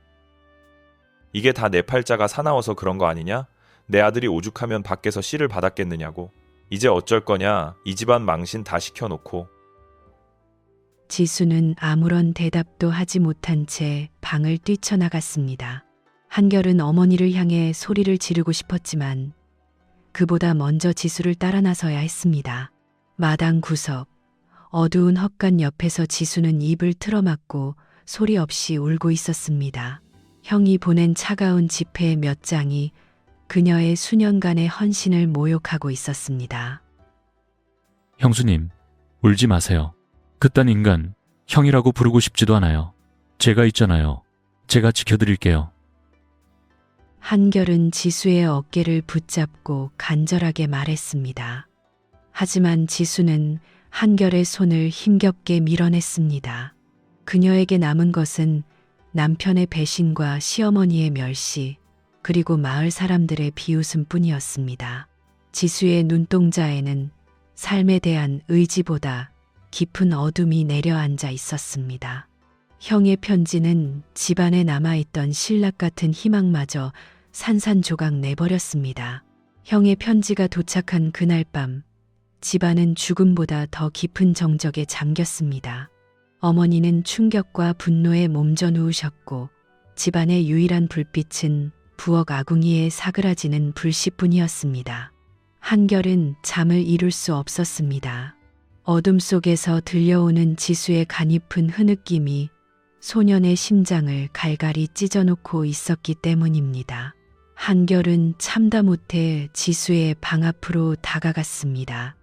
이게 다 내 팔자가 사나워서 그런 거 아니냐? 내 아들이 오죽하면 밖에서 씨를 받았겠느냐고. 이제 어쩔 거냐? 이 집안 망신 다 시켜놓고. 지수는 아무런 대답도 하지 못한 채 방을 뛰쳐나갔습니다. 한결은 어머니를 향해 소리를 지르고 싶었지만 그보다 먼저 지수를 따라 나서야 했습니다. 마당 구석, 어두운 헛간 옆에서 지수는 입을 틀어막고 소리 없이 울고 있었습니다. 형이 보낸 차가운 지폐 몇 장이 그녀의 수년간의 헌신을 모욕하고 있었습니다. 형수님, 울지 마세요. 그딴 인간, 형이라고 부르고 싶지도 않아요. 제가 있잖아요. 제가 지켜드릴게요. 한결은 지수의 어깨를 붙잡고 간절하게 말했습니다. 하지만 지수는 한결의 손을 힘겹게 밀어냈습니다. 그녀에게 남은 것은 남편의 배신과 시어머니의 멸시, 그리고 마을 사람들의 비웃음뿐이었습니다. 지수의 눈동자에는 삶에 대한 의지보다 깊은 어둠이 내려앉아 있었습니다. 형의 편지는 집안에 남아있던 신락 같은 희망마저 산산조각 내버렸습니다. 형의 편지가 도착한 그날 밤, 집안은 죽음보다 더 깊은 정적에 잠겼습니다. 어머니는 충격과 분노에 몸져 누우셨고 집안의 유일한 불빛은 부엌 아궁이에 사그라지는 불씨뿐이었습니다. 한결은 잠을 이룰 수 없었습니다. 어둠 속에서 들려오는 지수의 가냘픈 흐느낌이 소년의 심장을 갈갈이 찢어놓고 있었기 때문입니다. 한결은 참다 못해 지수의 방 앞으로 다가갔습니다.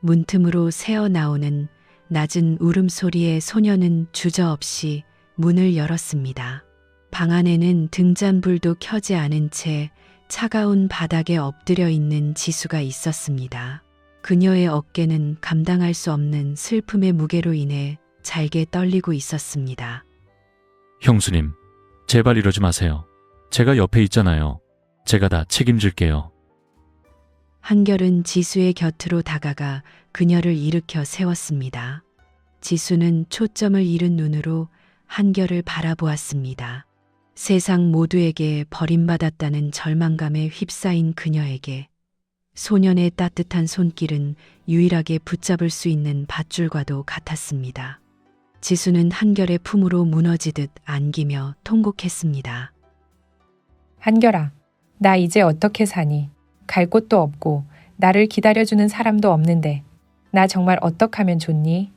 문틈으로 새어나오는 낮은 울음소리에 소년은 주저없이 문을 열었습니다. 방 안에는 등잔불도 켜지 않은 채 차가운 바닥에 엎드려 있는 지수가 있었습니다. 그녀의 어깨는 감당할 수 없는 슬픔의 무게로 인해 잘게 떨리고 있었습니다. 형수님, 제발 이러지 마세요. 제가 옆에 있잖아요. 제가 다 책임질게요. 한결은 지수의 곁으로 다가가 그녀를 일으켜 세웠습니다. 지수는 초점을 잃은 눈으로 한결을 바라보았습니다. 세상 모두에게 버림받았다는 절망감에 휩싸인 그녀에게 소년의 따뜻한 손길은 유일하게 붙잡을 수 있는 밧줄과도 같았습니다. 지수는 한결의 품으로 무너지듯 안기며 통곡했습니다. 한결아, 나 이제 어떻게 사니? 갈 곳도 없고 나를 기다려주는 사람도 없는데 나 정말 어떡하면 좋니?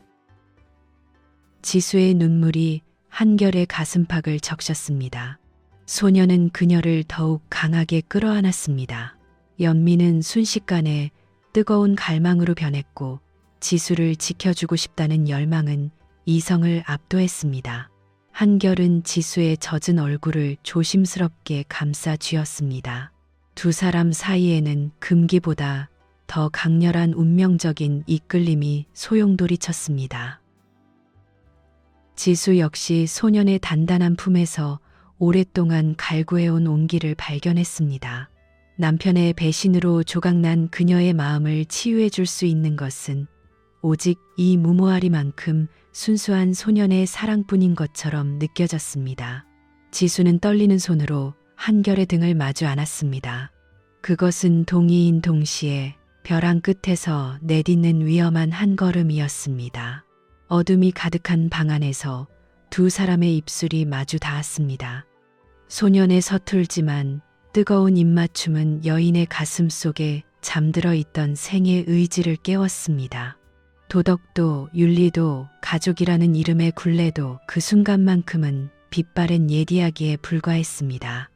지수의 눈물이 한결의 가슴팍을 적셨습니다. 소녀는 그녀를 더욱 강하게 끌어안았습니다. 연민은 순식간에 뜨거운 갈망으로 변했고 지수를 지켜주고 싶다는 열망은 이성을 압도했습니다. 한결은 지수의 젖은 얼굴을 조심스럽게 감싸 쥐었습니다. 두 사람 사이에는 금기보다 더 강렬한 운명적인 이끌림이 소용돌이쳤습니다. 지수 역시 소년의 단단한 품에서 오랫동안 갈구해온 온기를 발견했습니다. 남편의 배신으로 조각난 그녀의 마음을 치유해 줄 수 있는 것은 오직 이 무모하리만큼 순수한 소년의 사랑뿐인 것처럼 느껴졌습니다. 지수는 떨리는 손으로 한결의 등을 마주 안았습니다. 그것은 동의인 동시에 벼랑 끝에서 내딛는 위험한 한 걸음이었습니다. 어둠이 가득한 방 안에서 두 사람의 입술이 마주 닿았습니다. 소년의 서툴지만 뜨거운 입맞춤은 여인의 가슴 속에 잠들어 있던 생의 의지를 깨웠습니다. 도덕도 윤리도 가족이라는 이름의 굴레도 그 순간만큼은 빛바랜 옛 이야기에 불과했습니다.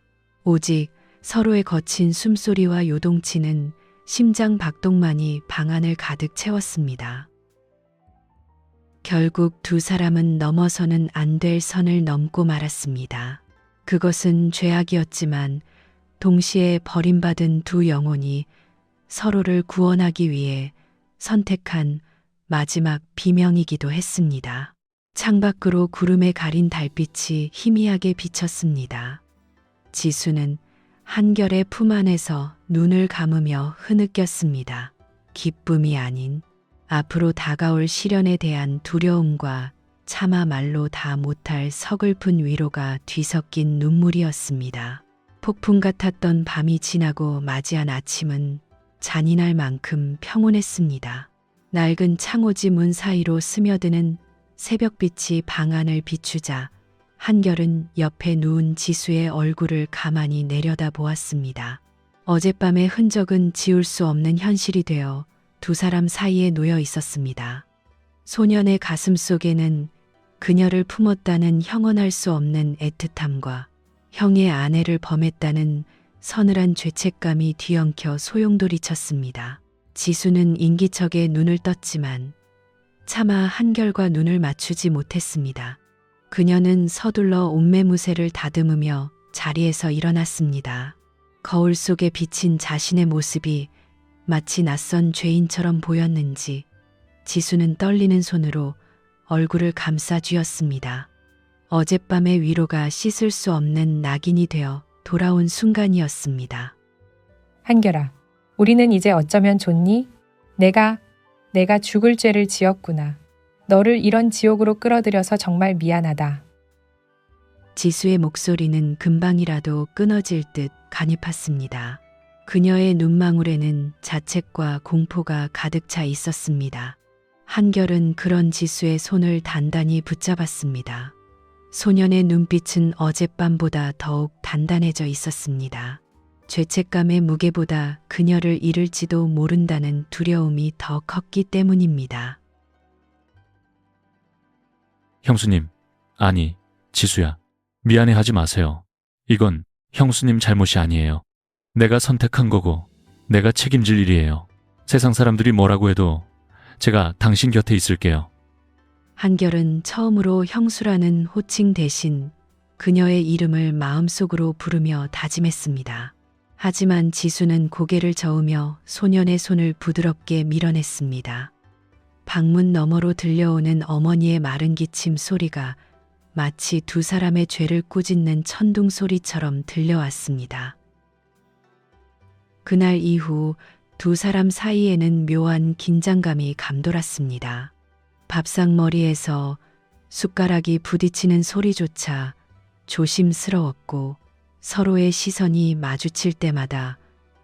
오직 서로의 거친 숨소리와 요동치는 심장 박동만이 방 안을 가득 채웠습니다. 결국 두 사람은 넘어서는 안 될 선을 넘고 말았습니다. 그것은 죄악이었지만 동시에 버림받은 두 영혼이 서로를 구원하기 위해 선택한 마지막 비명이기도 했습니다. 창밖으로 구름에 가린 달빛이 희미하게 비쳤습니다. 지수는 한결의 품 안에서 눈을 감으며 흐느꼈습니다. 기쁨이 아닌 앞으로 다가올 시련에 대한 두려움과 차마 말로 다 못할 서글픈 위로가 뒤섞인 눈물이었습니다. 폭풍 같았던 밤이 지나고 맞이한 아침은 잔인할 만큼 평온했습니다. 낡은 창호지 문 사이로 스며드는 새벽빛이 방 안을 비추자 한결은 옆에 누운 지수의 얼굴을 가만히 내려다 보았습니다. 어젯밤의 흔적은 지울 수 없는 현실이 되어 두 사람 사이에 놓여 있었습니다. 소년의 가슴 속에는 그녀를 품었다는 형언할 수 없는 애틋함과 형의 아내를 범했다는 서늘한 죄책감이 뒤엉켜 소용돌이쳤습니다. 지수는 인기척에 눈을 떴지만 차마 한결과 눈을 맞추지 못했습니다. 그녀는 서둘러 옷매무새를 다듬으며 자리에서 일어났습니다. 거울 속에 비친 자신의 모습이 마치 낯선 죄인처럼 보였는지 지수는 떨리는 손으로 얼굴을 감싸 쥐었습니다. 어젯밤의 위로가 씻을 수 없는 낙인이 되어 돌아온 순간이었습니다. 한결아, 우리는 이제 어쩌면 좋니? 내가 죽을 죄를 지었구나. 너를 이런 지옥으로 끌어들여서 정말 미안하다. 지수의 목소리는 금방이라도 끊어질 듯 가냘팠습니다. 그녀의 눈망울에는 자책과 공포가 가득 차 있었습니다. 한결은 그런 지수의 손을 단단히 붙잡았습니다. 소년의 눈빛은 어젯밤보다 더욱 단단해져 있었습니다. 죄책감의 무게보다 그녀를 잃을지도 모른다는 두려움이 더 컸기 때문입니다. 형수님, 아니, 지수야. 미안해하지 마세요. 이건 형수님 잘못이 아니에요. 내가 선택한 거고 내가 책임질 일이에요. 세상 사람들이 뭐라고 해도 제가 당신 곁에 있을게요. 한결은 처음으로 형수라는 호칭 대신 그녀의 이름을 마음속으로 부르며 다짐했습니다. 하지만 지수는 고개를 저으며 소년의 손을 부드럽게 밀어냈습니다. 방문 너머로 들려오는 어머니의 마른 기침 소리가 마치 두 사람의 죄를 꾸짖는 천둥 소리처럼 들려왔습니다. 그날 이후 두 사람 사이에는 묘한 긴장감이 감돌았습니다. 밥상머리에서 숟가락이 부딪히는 소리조차 조심스러웠고 서로의 시선이 마주칠 때마다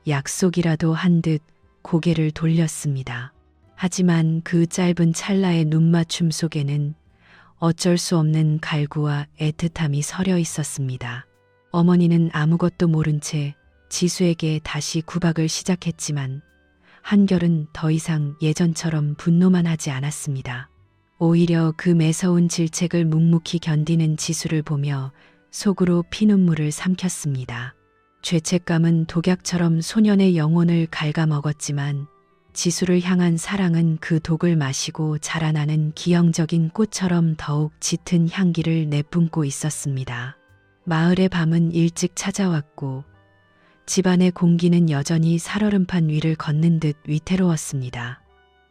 약속이라도 한 듯 고개를 돌렸습니다. 하지만 그 짧은 찰나의 눈맞춤 속에는 어쩔 수 없는 갈구와 애틋함이 서려 있었습니다. 어머니는 아무것도 모른 채 지수에게 다시 구박을 시작했지만 한결은 더 이상 예전처럼 분노만 하지 않았습니다. 오히려 그 매서운 질책을 묵묵히 견디는 지수를 보며 속으로 피눈물을 삼켰습니다. 죄책감은 독약처럼 소년의 영혼을 갉아먹었지만 지수를 향한 사랑은 그 독을 마시고 자라나는 기형적인 꽃처럼 더욱 짙은 향기를 내뿜고 있었습니다. 마을의 밤은 일찍 찾아왔고 집안의 공기는 여전히 살얼음판 위를 걷는 듯 위태로웠습니다.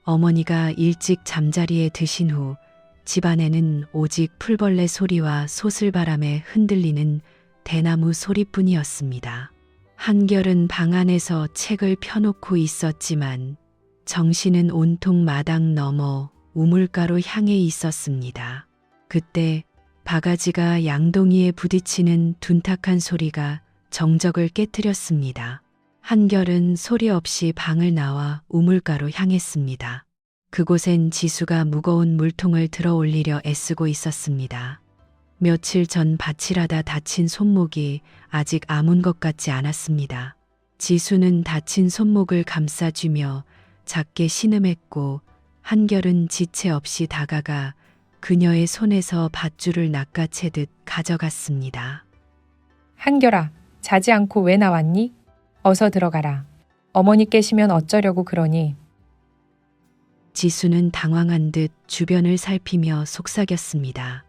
어머니가 일찍 잠자리에 드신 후 집안에는 오직 풀벌레 소리와 소슬바람에 흔들리는 대나무 소리뿐이었습니다. 한결은 방 안에서 책을 펴놓고 있었지만 정신은 온통 마당 너머 우물가로 향해 있었습니다. 그때 바가지가 양동이에 부딪히는 둔탁한 소리가 정적을 깨뜨렸습니다. 한결은 소리 없이 방을 나와 우물가로 향했습니다. 그곳엔 지수가 무거운 물통을 들어 올리려 애쓰고 있었습니다. 며칠 전 밭일하다 다친 손목이 아직 아문 것 같지 않았습니다. 지수는 다친 손목을 감싸주며 작게 신음했고 한결은 지체 없이 다가가 그녀의 손에서 밧줄을 낚아채듯 가져갔습니다. 한결아, 자지 않고 왜 나왔니? 어서 들어가라. 어머니 깨시면 어쩌려고 그러니? 지수는 당황한 듯 주변을 살피며 속삭였습니다.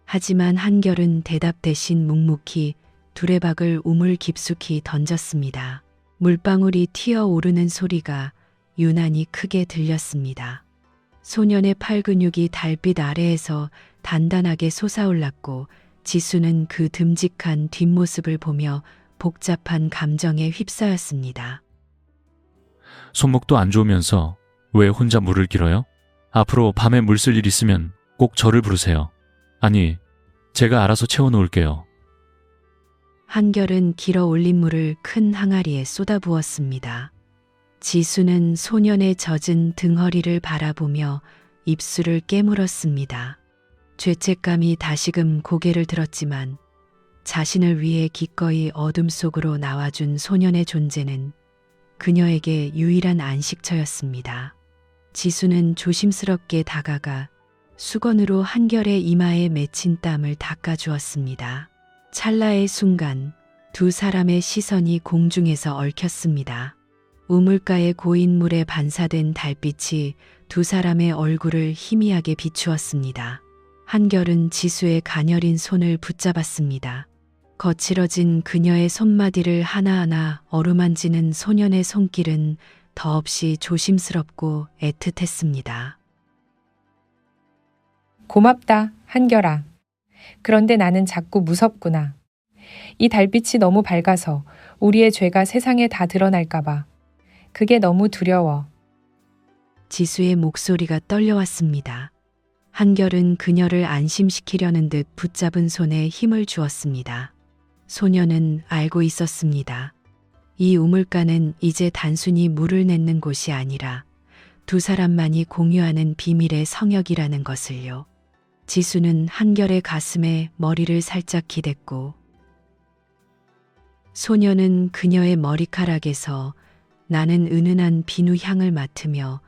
하지만 한결은 대답 대신 묵묵히 두레박을 우물 깊숙이 던졌습니다. 물방울이 튀어오르는 소리가 유난히 크게 들렸습니다. 소년의 팔 근육이 달빛 아래에서 단단하게 솟아올랐고 지수는 그 듬직한 뒷모습을 보며 복잡한 감정에 휩싸였습니다. 손목도 안 좋으면서 왜 혼자 물을 길어요? 앞으로 밤에 물 쓸 일 있으면 꼭 저를 부르세요. 아니, 제가 알아서 채워놓을게요. 한결은 길어 올린 물을 큰 항아리에 쏟아부었습니다. 지수는 소년의 젖은 등허리를 바라보며 입술을 깨물었습니다. 죄책감이 다시금 고개를 들었지만 자신을 위해 기꺼이 어둠 속으로 나와준 소년의 존재는 그녀에게 유일한 안식처였습니다. 지수는 조심스럽게 다가가 수건으로 한결의 이마에 맺힌 땀을 닦아주었습니다. 찰나의 순간 두 사람의 시선이 공중에서 얽혔습니다. 우물가의 고인 물에 반사된 달빛이 두 사람의 얼굴을 희미하게 비추었습니다. 한결은 지수의 가녀린 손을 붙잡았습니다. 거칠어진 그녀의 손마디를 하나하나 어루만지는 소년의 손길은 더없이 조심스럽고 애틋했습니다. 고맙다, 한결아. 그런데 나는 자꾸 무섭구나. 이 달빛이 너무 밝아서 우리의 죄가 세상에 다 드러날까봐. 그게 너무 두려워. 지수의 목소리가 떨려왔습니다. 한결은 그녀를 안심시키려는 듯 붙잡은 손에 힘을 주었습니다. 소녀는 알고 있었습니다. 이 우물가는 이제 단순히 물을 내는 곳이 아니라 두 사람만이 공유하는 비밀의 성역이라는 것을요. 지수는 한결의 가슴에 머리를 살짝 기댔고 소녀는 그녀의 머리카락에서 나는 은은한 비누 향을 맡으며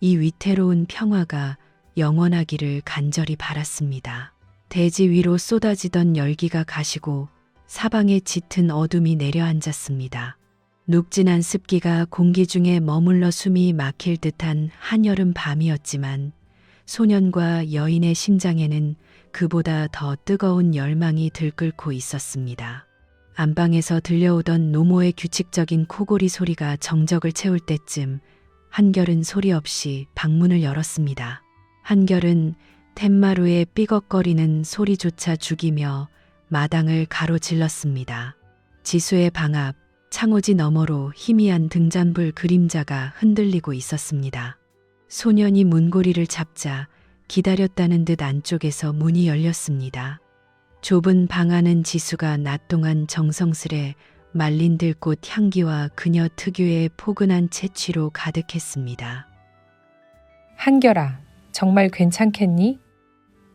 이 위태로운 평화가 영원하기를 간절히 바랐습니다. 대지 위로 쏟아지던 열기가 가시고 사방에 짙은 어둠이 내려앉았습니다. 눅진한 습기가 공기 중에 머물러 숨이 막힐 듯한 한여름 밤이었지만 소년과 여인의 심장에는 그보다 더 뜨거운 열망이 들끓고 있었습니다. 안방에서 들려오던 노모의 규칙적인 코골이 소리가 정적을 채울 때쯤 한결은 소리 없이 방문을 열었습니다. 한결은 툇마루의 삐걱거리는 소리조차 죽이며 마당을 가로질렀습니다. 지수의 방 앞 창호지 너머로 희미한 등잔불 그림자가 흔들리고 있었습니다. 소년이 문고리를 잡자 기다렸다는 듯 안쪽에서 문이 열렸습니다. 좁은 방 안은 지수가 낮 동안 정성스레 말린 들꽃 향기와 그녀 특유의 포근한 채취로 가득했습니다. 한결아, 정말 괜찮겠니?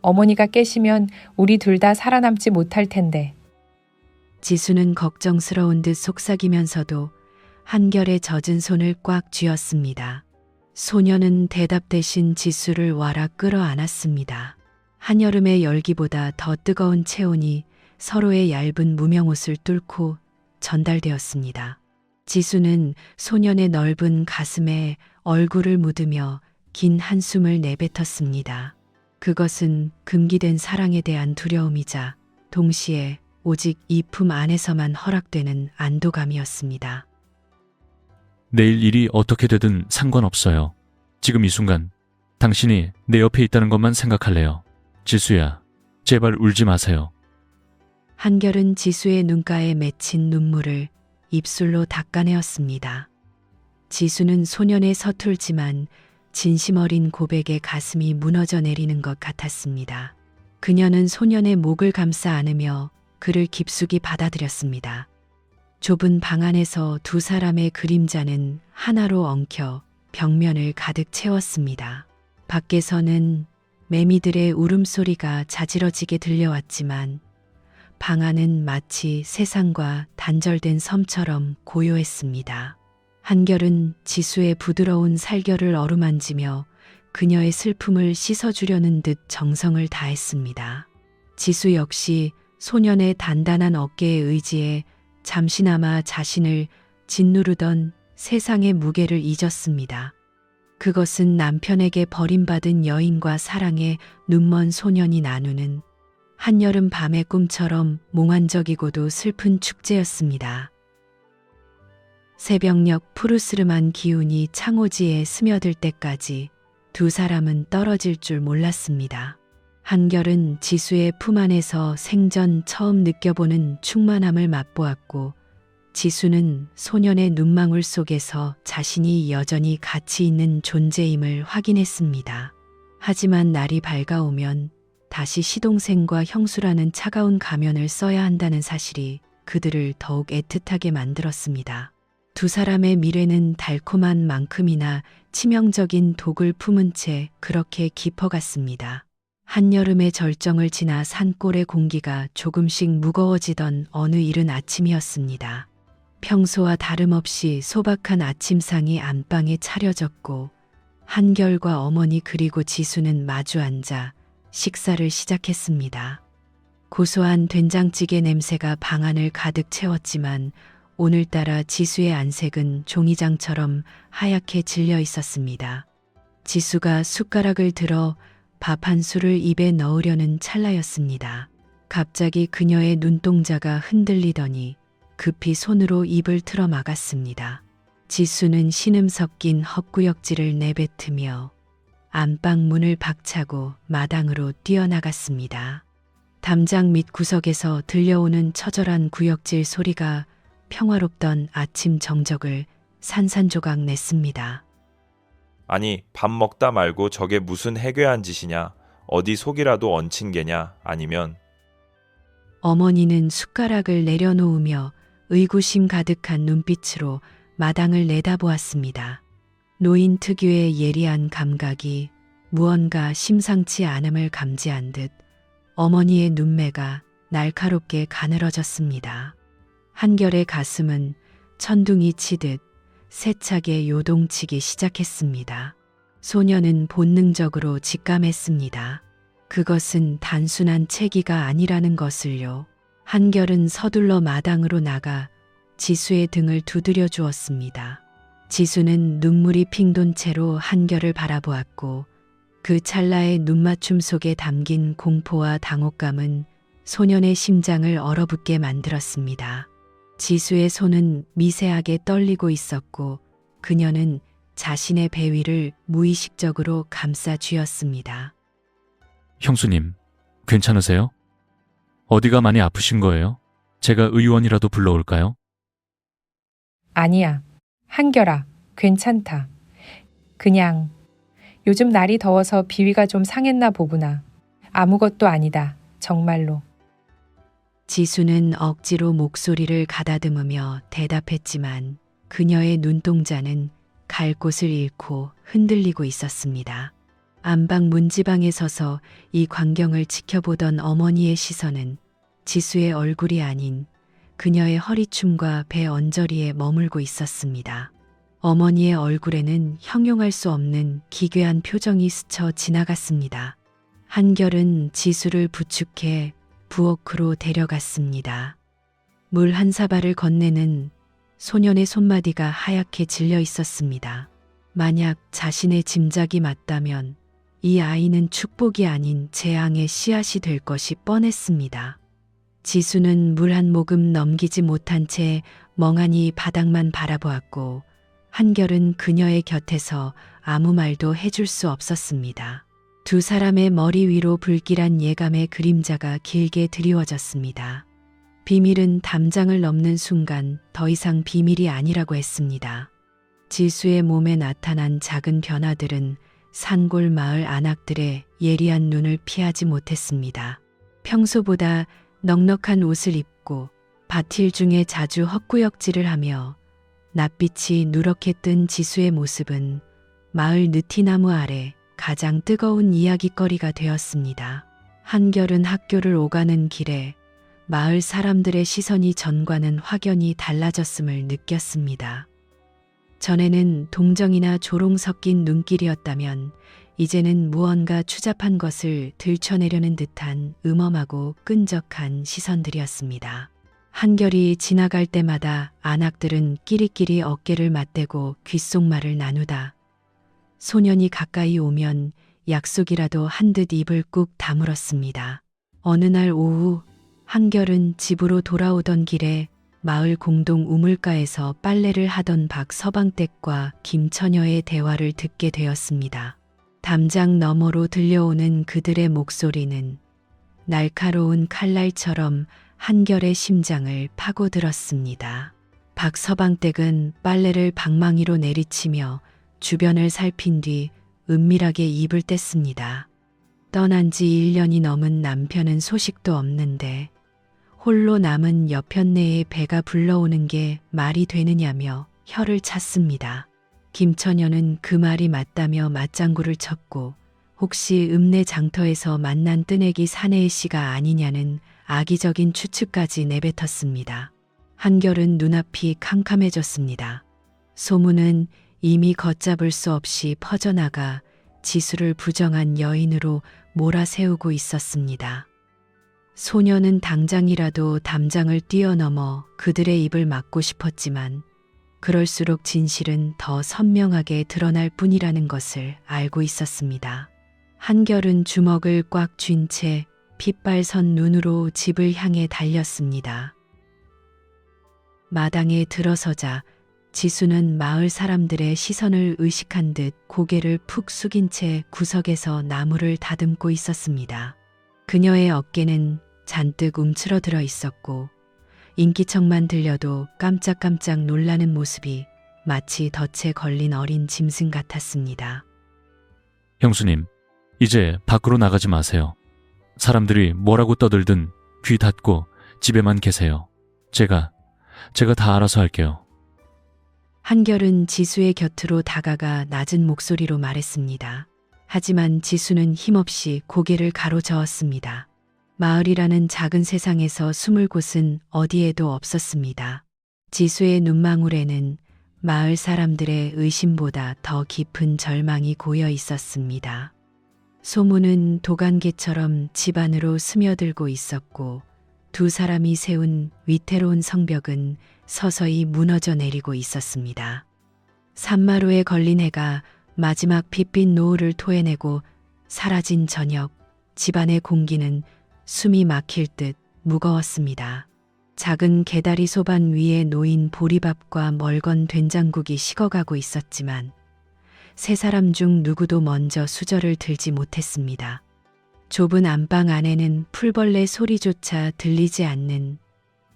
어머니가 깨시면 우리 둘 다 살아남지 못할 텐데. 지수는 걱정스러운 듯 속삭이면서도 한결의 젖은 손을 꽉 쥐었습니다. 소녀는 대답 대신 지수를 와락 끌어안았습니다. 한여름의 열기보다 더 뜨거운 체온이 서로의 얇은 무명옷을 뚫고 전달되었습니다. 지수는 소년의 넓은 가슴에 얼굴을 묻으며 긴 한숨을 내뱉었습니다. 그것은 금기된 사랑에 대한 두려움이자 동시에 오직 이 품 안에서만 허락되는 안도감이었습니다. 내일 일이 어떻게 되든 상관없어요. 지금 이 순간 당신이 내 옆에 있다는 것만 생각할래요. 지수야, 제발 울지 마세요. 한결은 지수의 눈가에 맺힌 눈물을 입술로 닦아내었습니다. 지수는 소년의 서툴지만 진심 어린 고백에 가슴이 무너져 내리는 것 같았습니다. 그녀는 소년의 목을 감싸 안으며 그를 깊숙이 받아들였습니다. 좁은 방 안에서 두 사람의 그림자는 하나로 엉켜 벽면을 가득 채웠습니다. 밖에서는 매미들의 울음소리가 자지러지게 들려왔지만 방 안은 마치 세상과 단절된 섬처럼 고요했습니다. 한결은 지수의 부드러운 살결을 어루만지며 그녀의 슬픔을 씻어주려는 듯 정성을 다했습니다. 지수 역시 소년의 단단한 어깨의 의지에 잠시나마 자신을 짓누르던 세상의 무게를 잊었습니다. 그것은 남편에게 버림받은 여인과 사랑의 눈먼 소년이 나누는 한여름 밤의 꿈처럼 몽환적이고도 슬픈 축제였습니다. 새벽녘 푸르스름한 기운이 창호지에 스며들 때까지 두 사람은 떨어질 줄 몰랐습니다. 한결은 지수의 품 안에서 생전 처음 느껴보는 충만함을 맛보았고 지수는 소년의 눈망울 속에서 자신이 여전히 가치 있는 존재임을 확인했습니다. 하지만 날이 밝아오면 다시 시동생과 형수라는 차가운 가면을 써야 한다는 사실이 그들을 더욱 애틋하게 만들었습니다. 두 사람의 미래는 달콤한 만큼이나 치명적인 독을 품은 채 그렇게 깊어갔습니다. 한여름의 절정을 지나 산골의 공기가 조금씩 무거워지던 어느 이른 아침이었습니다. 평소와 다름없이 소박한 아침상이 안방에 차려졌고 한결과 어머니 그리고 지수는 마주 앉아 식사를 시작했습니다. 고소한 된장찌개 냄새가 방 안을 가득 채웠지만 오늘따라 지수의 안색은 종이장처럼 하얗게 질려 있었습니다. 지수가 숟가락을 들어 밥 한 술을 입에 넣으려는 찰나였습니다. 갑자기 그녀의 눈동자가 흔들리더니 급히 손으로 입을 틀어 막았습니다. 지수는 신음 섞인 헛구역질을 내뱉으며 안방 문을 박차고 마당으로 뛰어나갔습니다. 담장 밑 구석에서 들려오는 처절한 구역질 소리가 평화롭던 아침 정적을 산산조각 냈습니다. 아니, 밥 먹다 말고 저게 무슨 해괴한 짓이냐? 어디 속이라도 얹힌 게냐? 아니면 어머니는 숟가락을 내려놓으며 의구심 가득한 눈빛으로 마당을 내다보았습니다. 노인 특유의 예리한 감각이 무언가 심상치 않음을 감지한 듯 어머니의 눈매가 날카롭게 가늘어졌습니다. 한결의 가슴은 천둥이 치듯 세차게 요동치기 시작했습니다. 소녀는 본능적으로 직감했습니다. 그것은 단순한 채기가 아니라는 것을요. 한결은 서둘러 마당으로 나가 지수의 등을 두드려 주었습니다. 지수는 눈물이 핑 돈 채로 한결을 바라보았고 그 찰나의 눈맞춤 속에 담긴 공포와 당혹감은 소년의 심장을 얼어붙게 만들었습니다. 지수의 손은 미세하게 떨리고 있었고 그녀는 자신의 배위를 무의식적으로 감싸 쥐었습니다. 형수님, 괜찮으세요? 어디가 많이 아프신 거예요? 제가 의원이라도 불러올까요? 아니야. 한결아, 괜찮다. 그냥 요즘 날이 더워서 비위가 좀 상했나 보구나. 아무것도 아니다. 정말로. 지수는 억지로 목소리를 가다듬으며 대답했지만 그녀의 눈동자는 갈 곳을 잃고 흔들리고 있었습니다. 안방 문지방에 서서 이 광경을 지켜보던 어머니의 시선은 지수의 얼굴이 아닌 그녀의 허리춤과 배 언저리에 머물고 있었습니다. 어머니의 얼굴에는 형용할 수 없는 기괴한 표정이 스쳐 지나갔습니다. 한결은 지수를 부축해 부엌으로 데려갔습니다. 물 한 사발을 건네는 소년의 손마디가 하얗게 질려 있었습니다. 만약 자신의 짐작이 맞다면 이 아이는 축복이 아닌 재앙의 씨앗이 될 것이 뻔했습니다. 지수는 물 한 모금 넘기지 못한 채 멍하니 바닥만 바라보았고 한결은 그녀의 곁에서 아무 말도 해줄 수 없었습니다. 두 사람의 머리 위로 불길한 예감의 그림자가 길게 드리워졌습니다. 비밀은 담장을 넘는 순간 더 이상 비밀이 아니라고 했습니다. 지수의 몸에 나타난 작은 변화들은 산골 마을 안악들의 예리한 눈을 피하지 못했습니다. 평소보다 넉넉한 옷을 입고 밭일 중에 자주 헛구역질을 하며 낯빛이 누렇게 뜬 지수의 모습은 마을 느티나무 아래 가장 뜨거운 이야깃거리가 되었습니다. 한결은 학교를 오가는 길에 마을 사람들의 시선이 전과는 확연히 달라졌음을 느꼈습니다. 전에는 동정이나 조롱 섞인 눈길이었다면 이제는 무언가 추잡한 것을 들춰내려는 듯한 음험하고 끈적한 시선들이었습니다. 한결이 지나갈 때마다 안악들은 끼리끼리 어깨를 맞대고 귓속말을 나누다 소년이 가까이 오면 약속이라도 한 듯 입을 꾹 다물었습니다. 어느 날 오후 한결은 집으로 돌아오던 길에 마을 공동 우물가에서 빨래를 하던 박서방댁과 김처녀의 대화를 듣게 되었습니다. 담장 너머로 들려오는 그들의 목소리는 날카로운 칼날처럼 한결의 심장을 파고들었습니다. 박서방댁은 빨래를 방망이로 내리치며 주변을 살핀 뒤 은밀하게 입을 뗐습니다. 떠난 지 1년이 넘은 남편은 소식도 없는데 홀로 남은 여편네의 배가 불러오는 게 말이 되느냐며 혀를 찼습니다. 김처녀는 그 말이 맞다며 맞장구를 쳤고 혹시 읍내 장터에서 만난 뜨내기 사내의 씨가 아니냐는 악의적인 추측까지 내뱉었습니다. 한결은 눈앞이 캄캄해졌습니다. 소문은 이미 걷잡을 수 없이 퍼져나가 지수를 부정한 여인으로 몰아세우고 있었습니다. 소녀는 당장이라도 담장을 뛰어넘어 그들의 입을 막고 싶었지만 그럴수록 진실은 더 선명하게 드러날 뿐이라는 것을 알고 있었습니다. 한결은 주먹을 꽉 쥔 채 핏발선 눈으로 집을 향해 달렸습니다. 마당에 들어서자 지수는 마을 사람들의 시선을 의식한 듯 고개를 푹 숙인 채 구석에서 나무를 다듬고 있었습니다. 그녀의 어깨는 잔뜩 움츠러들어 있었고 인기척만 들려도 깜짝깜짝 놀라는 모습이 마치 덫에 걸린 어린 짐승 같았습니다. 형수님, 이제 밖으로 나가지 마세요. 사람들이 뭐라고 떠들든 귀 닫고 집에만 계세요. 제가 다 알아서 할게요. 한결은 지수의 곁으로 다가가 낮은 목소리로 말했습니다. 하지만 지수는 힘없이 고개를 가로저었습니다. 마을이라는 작은 세상에서 숨을 곳은 어디에도 없었습니다. 지수의 눈망울에는 마을 사람들의 의심보다 더 깊은 절망이 고여 있었습니다. 소문은 도간개처럼 집 안으로 스며들고 있었고 두 사람이 세운 위태로운 성벽은 서서히 무너져 내리고 있었습니다. 산마루에 걸린 해가 마지막 핏빛 노을을 토해내고 사라진 저녁, 집안의 공기는 숨이 막힐 듯 무거웠습니다. 작은 개다리 소반 위에 놓인 보리밥과 멀건 된장국이 식어가고 있었지만 세 사람 중 누구도 먼저 수저를 들지 못했습니다. 좁은 안방 안에는 풀벌레 소리조차 들리지 않는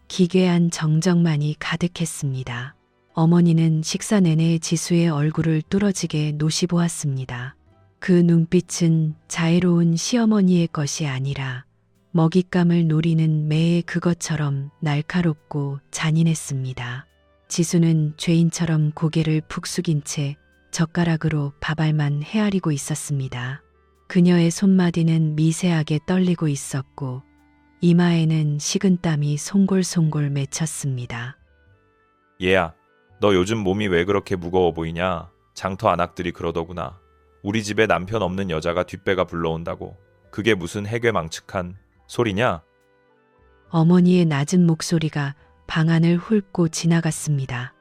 기괴한 정적만이 가득했습니다. 어머니는 식사 내내 지수의 얼굴을 뚫어지게 노시보았습니다. 그 눈빛은 자애로운 시어머니의 것이 아니라 먹잇감을 노리는 매의 그것처럼 날카롭고 잔인했습니다. 지수는 죄인처럼 고개를 푹 숙인 채 젓가락으로 밥알만 헤아리고 있었습니다. 그녀의 손마디는 미세하게 떨리고 있었고 이마에는 식은땀이 송골송골 맺혔습니다. 얘야, 너 요즘 몸이 왜 그렇게 무거워 보이냐? 장터 안악들이 그러더구나. 우리 집에 남편 없는 여자가 뒷배가 불러온다고. 그게 무슨 해괴망측한 소리냐? 어머니의 낮은 목소리가 방 안을 훑고 지나갔습니다.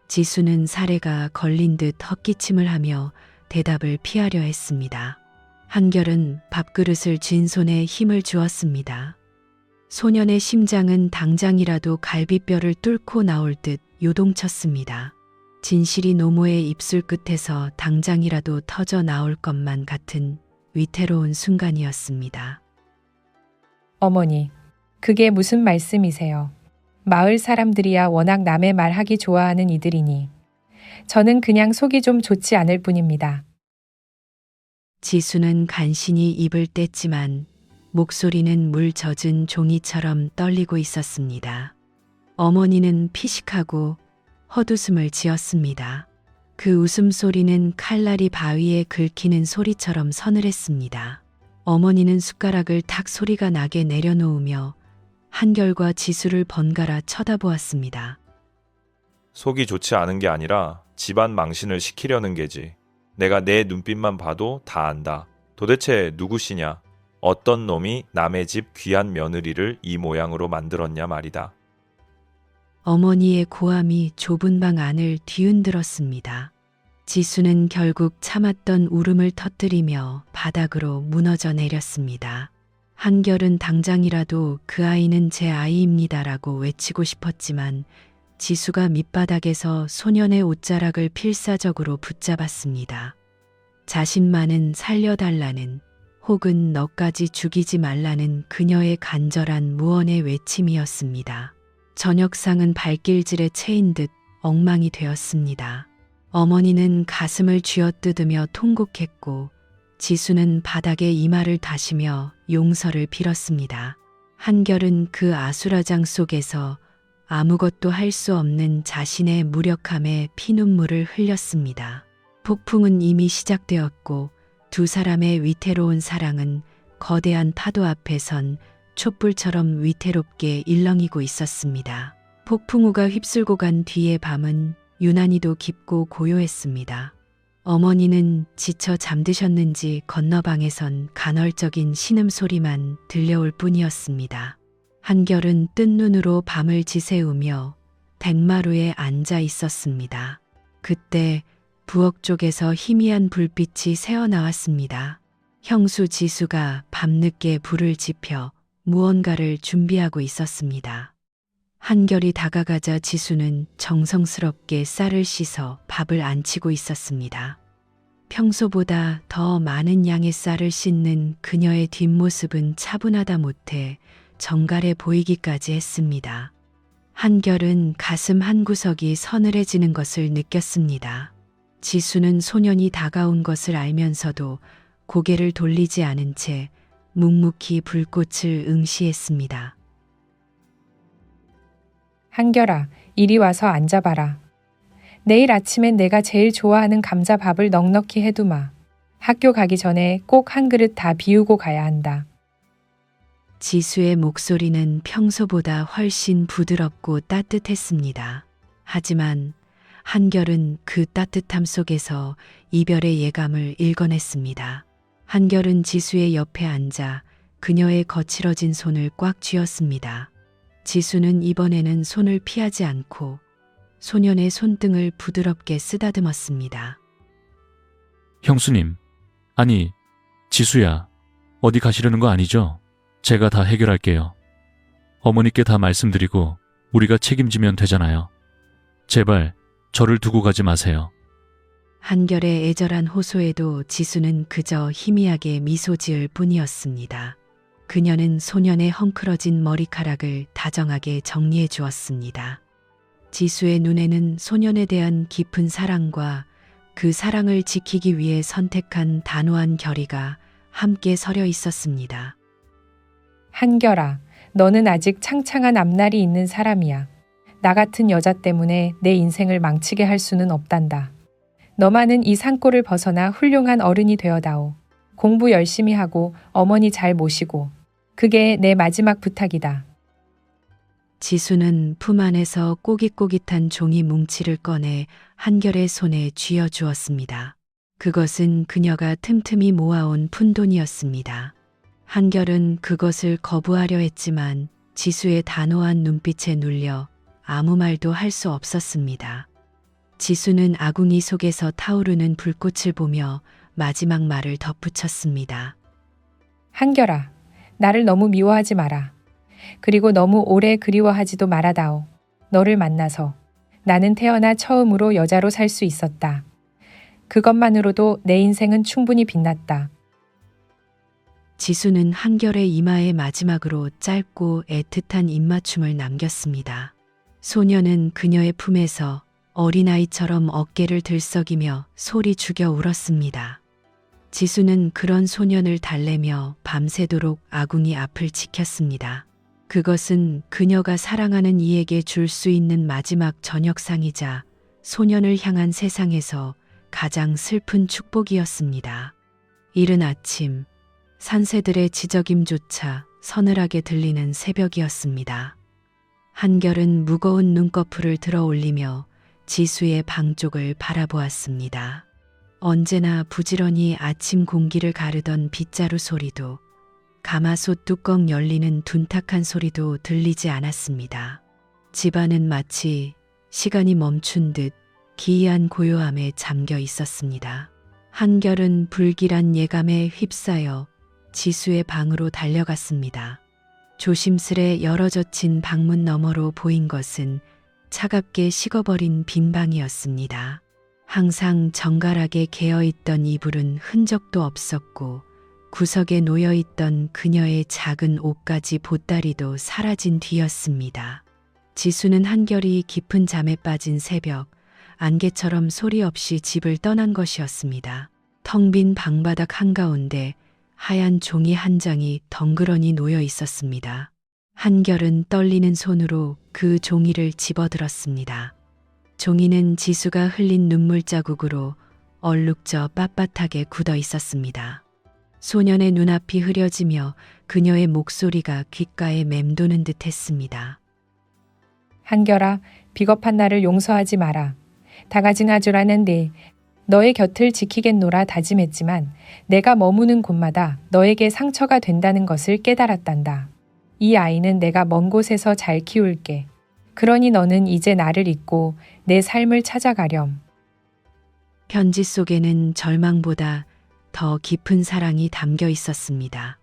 지수는 사례가 걸린 듯 헛기침을 하며 대답을 피하려 했습니다. 한결은 밥그릇을 쥔 손에 힘을 주었습니다. 소년의 심장은 당장이라도 갈비뼈를 뚫고 나올 듯 요동쳤습니다. 진실이 노모의 입술 끝에서 당장이라도 터져 나올 것만 같은 위태로운 순간이었습니다. 어머니, 그게 무슨 말씀이세요? 마을 사람들이야 워낙 남의 말하기 좋아하는 이들이니 저는 그냥 속이 좀 좋지 않을 뿐입니다. 지수는 간신히 입을 뗐지만 목소리는 물 젖은 종이처럼 떨리고 있었습니다. 어머니는 피식하고 헛웃음을 지었습니다. 그 웃음소리는 칼날이 바위에 긁히는 소리처럼 서늘했습니다. 어머니는 숟가락을 탁 소리가 나게 내려놓으며 한결과 지수를 번갈아 쳐다보았습니다. 속이 좋지 않은 게 아니라 집안 망신을 시키려는 게지. 내가 내 눈빛만 봐도 다 안다. 도대체 누구시냐? 어떤 놈이 남의 집 귀한 며느리를 이 모양으로 만들었냐 말이다. 어머니의 고함이 좁은 방 안을 뒤흔들었습니다. 지수는 결국 참았던 울음을 터뜨리며 바닥으로 무너져 내렸습니다. 한결은 당장이라도 그 아이는 제 아이입니다라고 외치고 싶었지만 지수가 밑바닥에서 소년의 옷자락을 필사적으로 붙잡았습니다. 자신만은 살려달라는 혹은 너까지 죽이지 말라는 그녀의 간절한 무언의 외침이었습니다. 저녁상은 발길질에 채인 듯 엉망이 되었습니다. 어머니는 가슴을 쥐어뜯으며 통곡했고 지수는 바닥에 이마를 다시며 용서를 빌었습니다. 한결은 그 아수라장 속에서 아무것도 할 수 없는 자신의 무력함에 피눈물을 흘렸습니다. 폭풍은 이미 시작되었고 두 사람의 위태로운 사랑은 거대한 파도 앞에 선 촛불처럼 위태롭게 일렁이고 있었습니다. 폭풍우가 휩쓸고 간 뒤의 밤은 유난히도 깊고 고요했습니다. 어머니는 지쳐 잠드셨는지 건너방에선 간헐적인 신음소리만 들려올 뿐이었습니다. 한결은 뜬 눈으로 밤을 지새우며 백마루에 앉아 있었습니다. 그때 부엌 쪽에서 희미한 불빛이 새어나왔습니다. 형수 지수가 밤늦게 불을 지펴 무언가를 준비하고 있었습니다. 한결이 다가가자 지수는 정성스럽게 쌀을 씻어 밥을 안치고 있었습니다. 평소보다 더 많은 양의 쌀을 씻는 그녀의 뒷모습은 차분하다 못해 정갈해 보이기까지 했습니다. 한결은 가슴 한구석이 서늘해지는 것을 느꼈습니다. 지수는 소년이 다가온 것을 알면서도 고개를 돌리지 않은 채 묵묵히 불꽃을 응시했습니다. 한결아, 이리 와서 앉아봐라. 내일 아침엔 내가 제일 좋아하는 감자밥을 넉넉히 해두마. 학교 가기 전에 꼭 한 그릇 다 비우고 가야 한다. 지수의 목소리는 평소보다 훨씬 부드럽고 따뜻했습니다. 하지만 한결은 그 따뜻함 속에서 이별의 예감을 읽어냈습니다. 한결은 지수의 옆에 앉아 그녀의 거칠어진 손을 꽉 쥐었습니다. 지수는 이번에는 손을 피하지 않고 소년의 손등을 부드럽게 쓰다듬었습니다. 형수님, 아니, 지수야, 어디 가시려는 거 아니죠? 제가 다 해결할게요. 어머니께 다 말씀드리고 우리가 책임지면 되잖아요. 제발 저를 두고 가지 마세요. 한결의 애절한 호소에도 지수는 그저 희미하게 미소 지을 뿐이었습니다. 그녀는 소년의 헝클어진 머리카락을 다정하게 정리해 주었습니다. 지수의 눈에는 소년에 대한 깊은 사랑과 그 사랑을 지키기 위해 선택한 단호한 결의가 함께 서려 있었습니다. 한결아, 너는 아직 창창한 앞날이 있는 사람이야. 나 같은 여자 때문에 내 인생을 망치게 할 수는 없단다. 너만은 이 산골을 벗어나 훌륭한 어른이 되어다오. 공부 열심히 하고 어머니 잘 모시고. 그게 내 마지막 부탁이다. 지수는 품 안에서 꼬깃꼬깃한 종이 뭉치를 꺼내 한결의 손에 쥐어 주었습니다. 그것은 그녀가 틈틈이 모아온 푼돈이었습니다. 한결은 그것을 거부하려 했지만 지수의 단호한 눈빛에 눌려 아무 말도 할 수 없었습니다. 지수는 아궁이 속에서 타오르는 불꽃을 보며 마지막 말을 덧붙였습니다. 한결아, 나를 너무 미워하지 마라. 그리고 너무 오래 그리워하지도 말아다오. 너를 만나서 나는 태어나 처음으로 여자로 살 수 있었다. 그것만으로도 내 인생은 충분히 빛났다. 지수는 한결의 이마에 마지막으로 짧고 애틋한 입맞춤을 남겼습니다. 소녀는 그녀의 품에서 어린아이처럼 어깨를 들썩이며 소리 죽여 울었습니다. 지수는 그런 소년을 달래며 밤새도록 아궁이 앞을 지켰습니다. 그것은 그녀가 사랑하는 이에게 줄 수 있는 마지막 저녁상이자 소년을 향한 세상에서 가장 슬픈 축복이었습니다. 이른 아침, 산새들의 지저김조차 서늘하게 들리는 새벽이었습니다. 한결은 무거운 눈꺼풀을 들어 올리며 지수의 방 쪽을 바라보았습니다. 언제나 부지런히 아침 공기를 가르던 빗자루 소리도 가마솥 뚜껑 열리는 둔탁한 소리도 들리지 않았습니다. 집안은 마치 시간이 멈춘 듯 기이한 고요함에 잠겨 있었습니다. 한결은 불길한 예감에 휩싸여 지수의 방으로 달려갔습니다. 조심스레 열어젖힌 방문 너머로 보인 것은 차갑게 식어버린 빈 방이었습니다. 항상 정갈하게 개어있던 이불은 흔적도 없었고 구석에 놓여있던 그녀의 작은 옷가지 보따리도 사라진 뒤였습니다. 지수는 한결이 깊은 잠에 빠진 새벽, 안개처럼 소리 없이 집을 떠난 것이었습니다. 텅 빈 방바닥 한가운데 하얀 종이 한 장이 덩그러니 놓여 있었습니다. 한결은 떨리는 손으로 그 종이를 집어들었습니다. 종이는 지수가 흘린 눈물 자국으로 얼룩져 빳빳하게 굳어 있었습니다. 소년의 눈앞이 흐려지며 그녀의 목소리가 귓가에 맴도는 듯 했습니다. 한결아, 비겁한 나를 용서하지 마라. 다가진 아주라는 너의 곁을 지키겠노라 다짐했지만 내가 머무는 곳마다 너에게 상처가 된다는 것을 깨달았단다. 이 아이는 내가 먼 곳에서 잘 키울게. 그러니 너는 이제 나를 잊고 내 삶을 찾아가렴. 편지 속에는 절망보다 더 깊은 사랑이 담겨 있었습니다.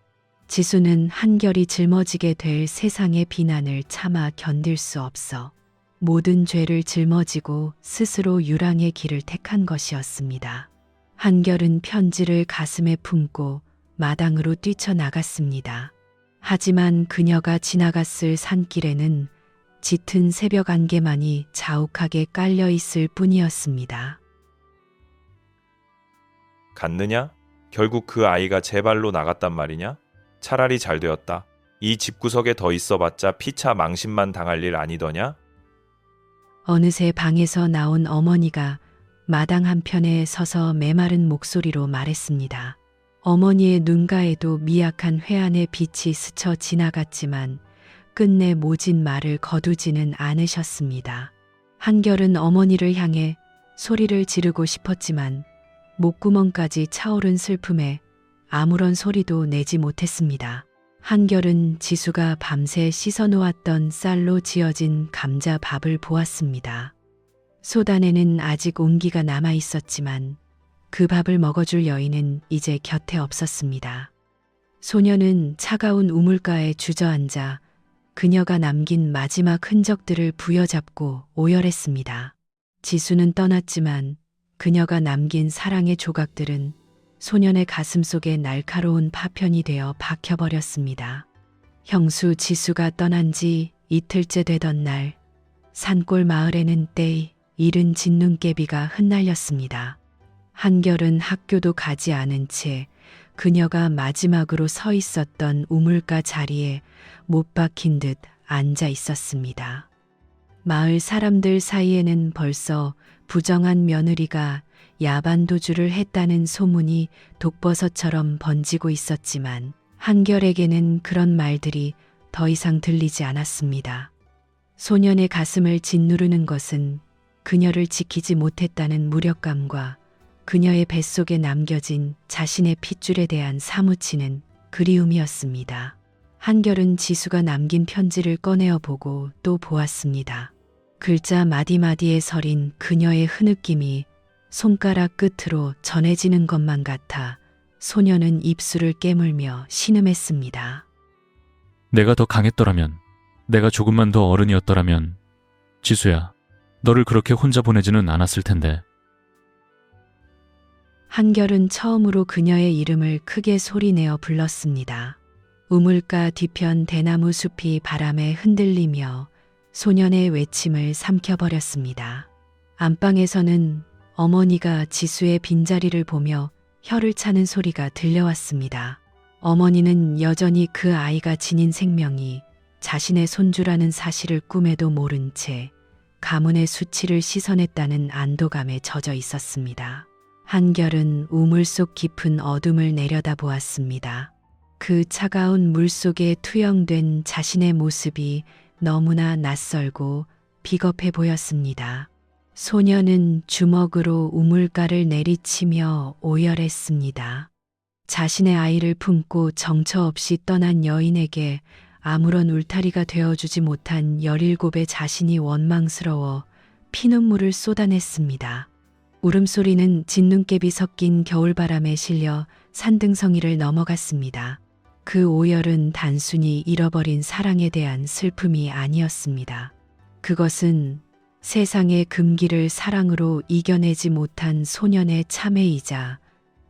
지수는 한결이 짊어지게 될 세상의 비난을 차마 견딜 수 없어 모든 죄를 짊어지고 스스로 유랑의 길을 택한 것이었습니다. 한결은 편지를 가슴에 품고 마당으로 뛰쳐나갔습니다. 하지만 그녀가 지나갔을 산길에는 짙은 새벽 안개만이 자욱하게 깔려 있을 뿐이었습니다. 갔느냐? 결국 그 아이가 제 발로 나갔단 말이냐? 차라리 잘 되었다. 이 집구석에 더 있어봤자 피차 망신만 당할 일 아니더냐? 어느새 방에서 나온 어머니가 마당 한편에 서서 메마른 목소리로 말했습니다. 어머니의 눈가에도 미약한 회한의 빛이 스쳐 지나갔지만 끝내 모진 말을 거두지는 않으셨습니다. 한결은 어머니를 향해 소리를 지르고 싶었지만 목구멍까지 차오른 슬픔에 아무런 소리도 내지 못했습니다. 한결은 지수가 밤새 씻어놓았던 쌀로 지어진 감자밥을 보았습니다. 솥안에는 아직 온기가 남아 있었지만 그 밥을 먹어줄 여인은 이제 곁에 없었습니다. 소녀는 차가운 우물가에 주저앉아 그녀가 남긴 마지막 흔적들을 부여잡고 오열했습니다. 지수는 떠났지만 그녀가 남긴 사랑의 조각들은 소년의 가슴 속에 날카로운 파편이 되어 박혀버렸습니다. 형수 지수가 떠난 지 이틀째 되던 날, 산골 마을에는 때의 이른 진눈깨비가 흩날렸습니다. 한결은 학교도 가지 않은 채 그녀가 마지막으로 서 있었던 우물가 자리에 못 박힌 듯 앉아 있었습니다. 마을 사람들 사이에는 벌써 부정한 며느리가 야반 도주를 했다는 소문이 독버섯처럼 번지고 있었지만 한결에게는 그런 말들이 더 이상 들리지 않았습니다. 소년의 가슴을 짓누르는 것은 그녀를 지키지 못했다는 무력감과 그녀의 뱃속에 남겨진 자신의 핏줄에 대한 사무치는 그리움이었습니다. 한결은 지수가 남긴 편지를 꺼내어 보고 또 보았습니다. 글자 마디마디에 서린 그녀의 흐느낌이 손가락 끝으로 전해지는 것만 같아 소녀는 입술을 깨물며 신음했습니다. 내가 더 강했더라면, 내가 조금만 더 어른이었더라면, 지수야, 너를 그렇게 혼자 보내지는 않았을 텐데. 한결은 처음으로 그녀의 이름을 크게 소리내어 불렀습니다. 우물가 뒤편 대나무 숲이 바람에 흔들리며 소년의 외침을 삼켜버렸습니다. 안방에서는 어머니가 지수의 빈자리를 보며 혀를 차는 소리가 들려왔습니다. 어머니는 여전히 그 아이가 지닌 생명이 자신의 손주라는 사실을 꿈에도 모른 채 가문의 수치를 씻어냈다는 안도감에 젖어 있었습니다. 한결은 우물 속 깊은 어둠을 내려다보았습니다. 그 차가운 물 속에 투영된 자신의 모습이 너무나 낯설고 비겁해 보였습니다. 소녀는 주먹으로 우물가를 내리치며 오열했습니다. 자신의 아이를 품고 정처 없이 떠난 여인에게 아무런 울타리가 되어주지 못한 17의 자신이 원망스러워 피눈물을 쏟아냈습니다. 울음소리는 진눈깨비 섞인 겨울바람에 실려 산등성이를 넘어갔습니다. 그 오열은 단순히 잃어버린 사랑에 대한 슬픔이 아니었습니다. 그것은 세상의 금기를 사랑으로 이겨내지 못한 소년의 참회이자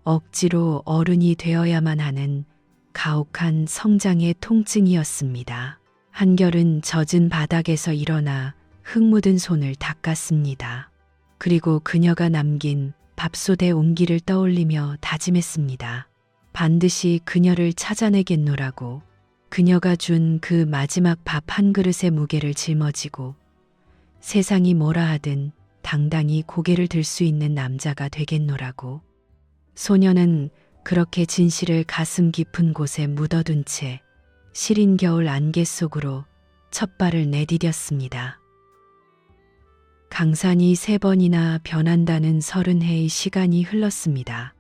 억지로 어른이 되어야만 하는 가혹한 성장의 통증이었습니다. 한결은 젖은 바닥에서 일어나 흙 묻은 손을 닦았습니다. 그리고 그녀가 남긴 밥솥의 온기를 떠올리며 다짐했습니다. 반드시 그녀를 찾아내겠노라고. 그녀가 준 그 마지막 밥 한 그릇의 무게를 짊어지고 세상이 뭐라 하든 당당히 고개를 들 수 있는 남자가 되겠노라고. 소녀는 그렇게 진실을 가슴 깊은 곳에 묻어둔 채 시린 겨울 안개 속으로 첫 발을 내디뎠습니다. 강산이 3번이나 변한다는 30해의 시간이 흘렀습니다.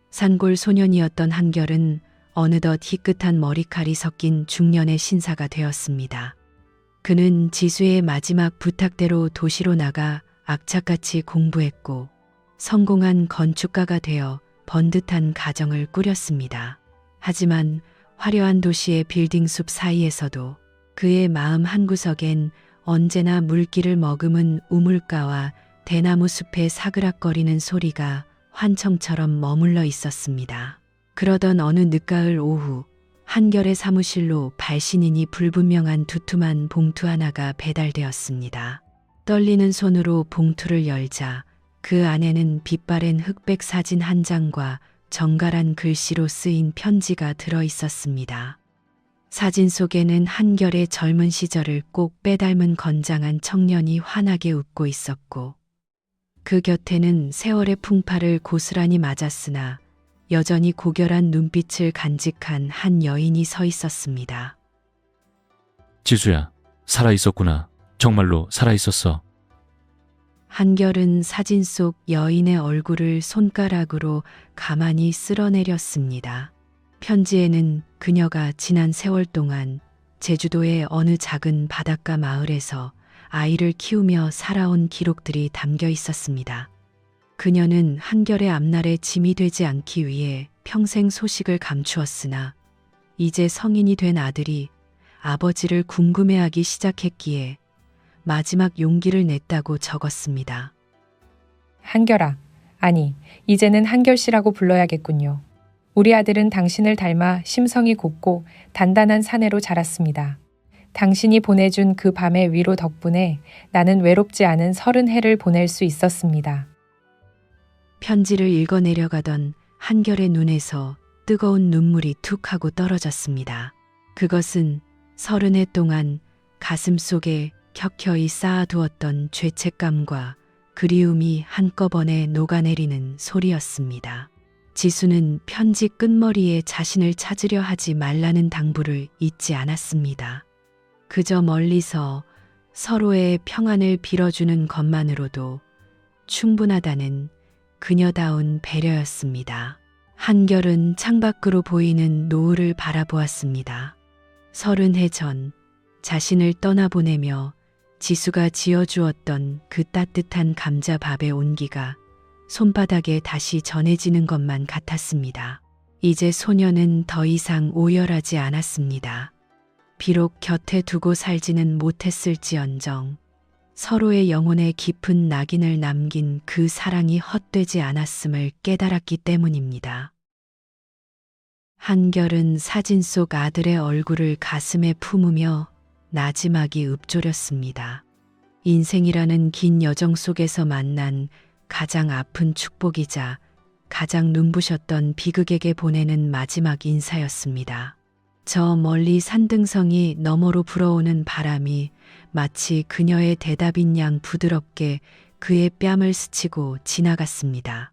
산골 소년이었던 한결은 어느덧 희끗한 머리칼이 섞인 중년의 신사가 되었습니다. 그는 지수의 마지막 부탁대로 도시로 나가 악착같이 공부했고 성공한 건축가가 되어 번듯한 가정을 꾸렸습니다. 하지만 화려한 도시의 빌딩 숲 사이에서도 그의 마음 한구석엔 언제나 물기를 머금은 우물가와 대나무 숲의 사그락거리는 소리가 환청처럼 머물러 있었습니다. 그러던 어느 늦가을 오후 한결의 사무실로 발신인이 불분명한 두툼한 봉투 하나가 배달되었습니다. 떨리는 손으로 봉투를 열자 그 안에는 빛바랜 흑백 사진 한 장과 정갈한 글씨로 쓰인 편지가 들어 있었습니다. 사진 속에는 한결의 젊은 시절을 꼭 빼닮은 건장한 청년이 환하게 웃고 있었고 그 곁에는 세월의 풍파를 고스란히 맞았으나 여전히 고결한 눈빛을 간직한 한 여인이 서 있었습니다. 지수야, 살아있었구나. 정말로 살아있었어. 한결은 사진 속 여인의 얼굴을 손가락으로 가만히 쓸어내렸습니다. 편지에는 그녀가 지난 세월 동안 제주도의 어느 작은 바닷가 마을에서 아이를 키우며 살아온 기록들이 담겨 있었습니다. 그녀는 한결의 앞날에 짐이 되지 않기 위해 평생 소식을 감추었으나 이제 성인이 된 아들이 아버지를 궁금해하기 시작했기에 마지막 용기를 냈다고 적었습니다. 한결아, 아니, 이제는 한결 씨라고 불러야겠군요. 우리 아들은 당신을 닮아 심성이 곱고 단단한 사내로 자랐습니다. 당신이 보내준 그 밤의 위로 덕분에 나는 외롭지 않은 30해를 보낼 수 있었습니다. 편지를 읽어내려가던 한결의 눈에서 뜨거운 눈물이 툭 하고 떨어졌습니다. 그것은 30해 동안 가슴 속에 켜켜이 쌓아두었던 죄책감과 그리움이 한꺼번에 녹아내리는 소리였습니다. 지수는 편지 끝머리에 자신을 찾으려 하지 말라는 당부를 잊지 않았습니다. 그저 멀리서 서로의 평안을 빌어주는 것만으로도 충분하다는 그녀다운 배려였습니다. 한결은 창밖으로 보이는 노을을 바라보았습니다. 30해 전 자신을 떠나보내며 지수가 지어주었던 그 따뜻한 감자밥의 온기가 손바닥에 다시 전해지는 것만 같았습니다. 이제 소녀는 더 이상 오열하지 않았습니다. 비록 곁에 두고 살지는 못했을지언정 서로의 영혼에 깊은 낙인을 남긴 그 사랑이 헛되지 않았음을 깨달았기 때문입니다. 한결은 사진 속 아들의 얼굴을 가슴에 품으며 나지막이 읊조렸습니다. 인생이라는 긴 여정 속에서 만난 가장 아픈 축복이자 가장 눈부셨던 비극에게 보내는 마지막 인사였습니다. 저 멀리 산등성이 너머로 불어오는 바람이 마치 그녀의 대답인 양 부드럽게 그의 뺨을 스치고 지나갔습니다.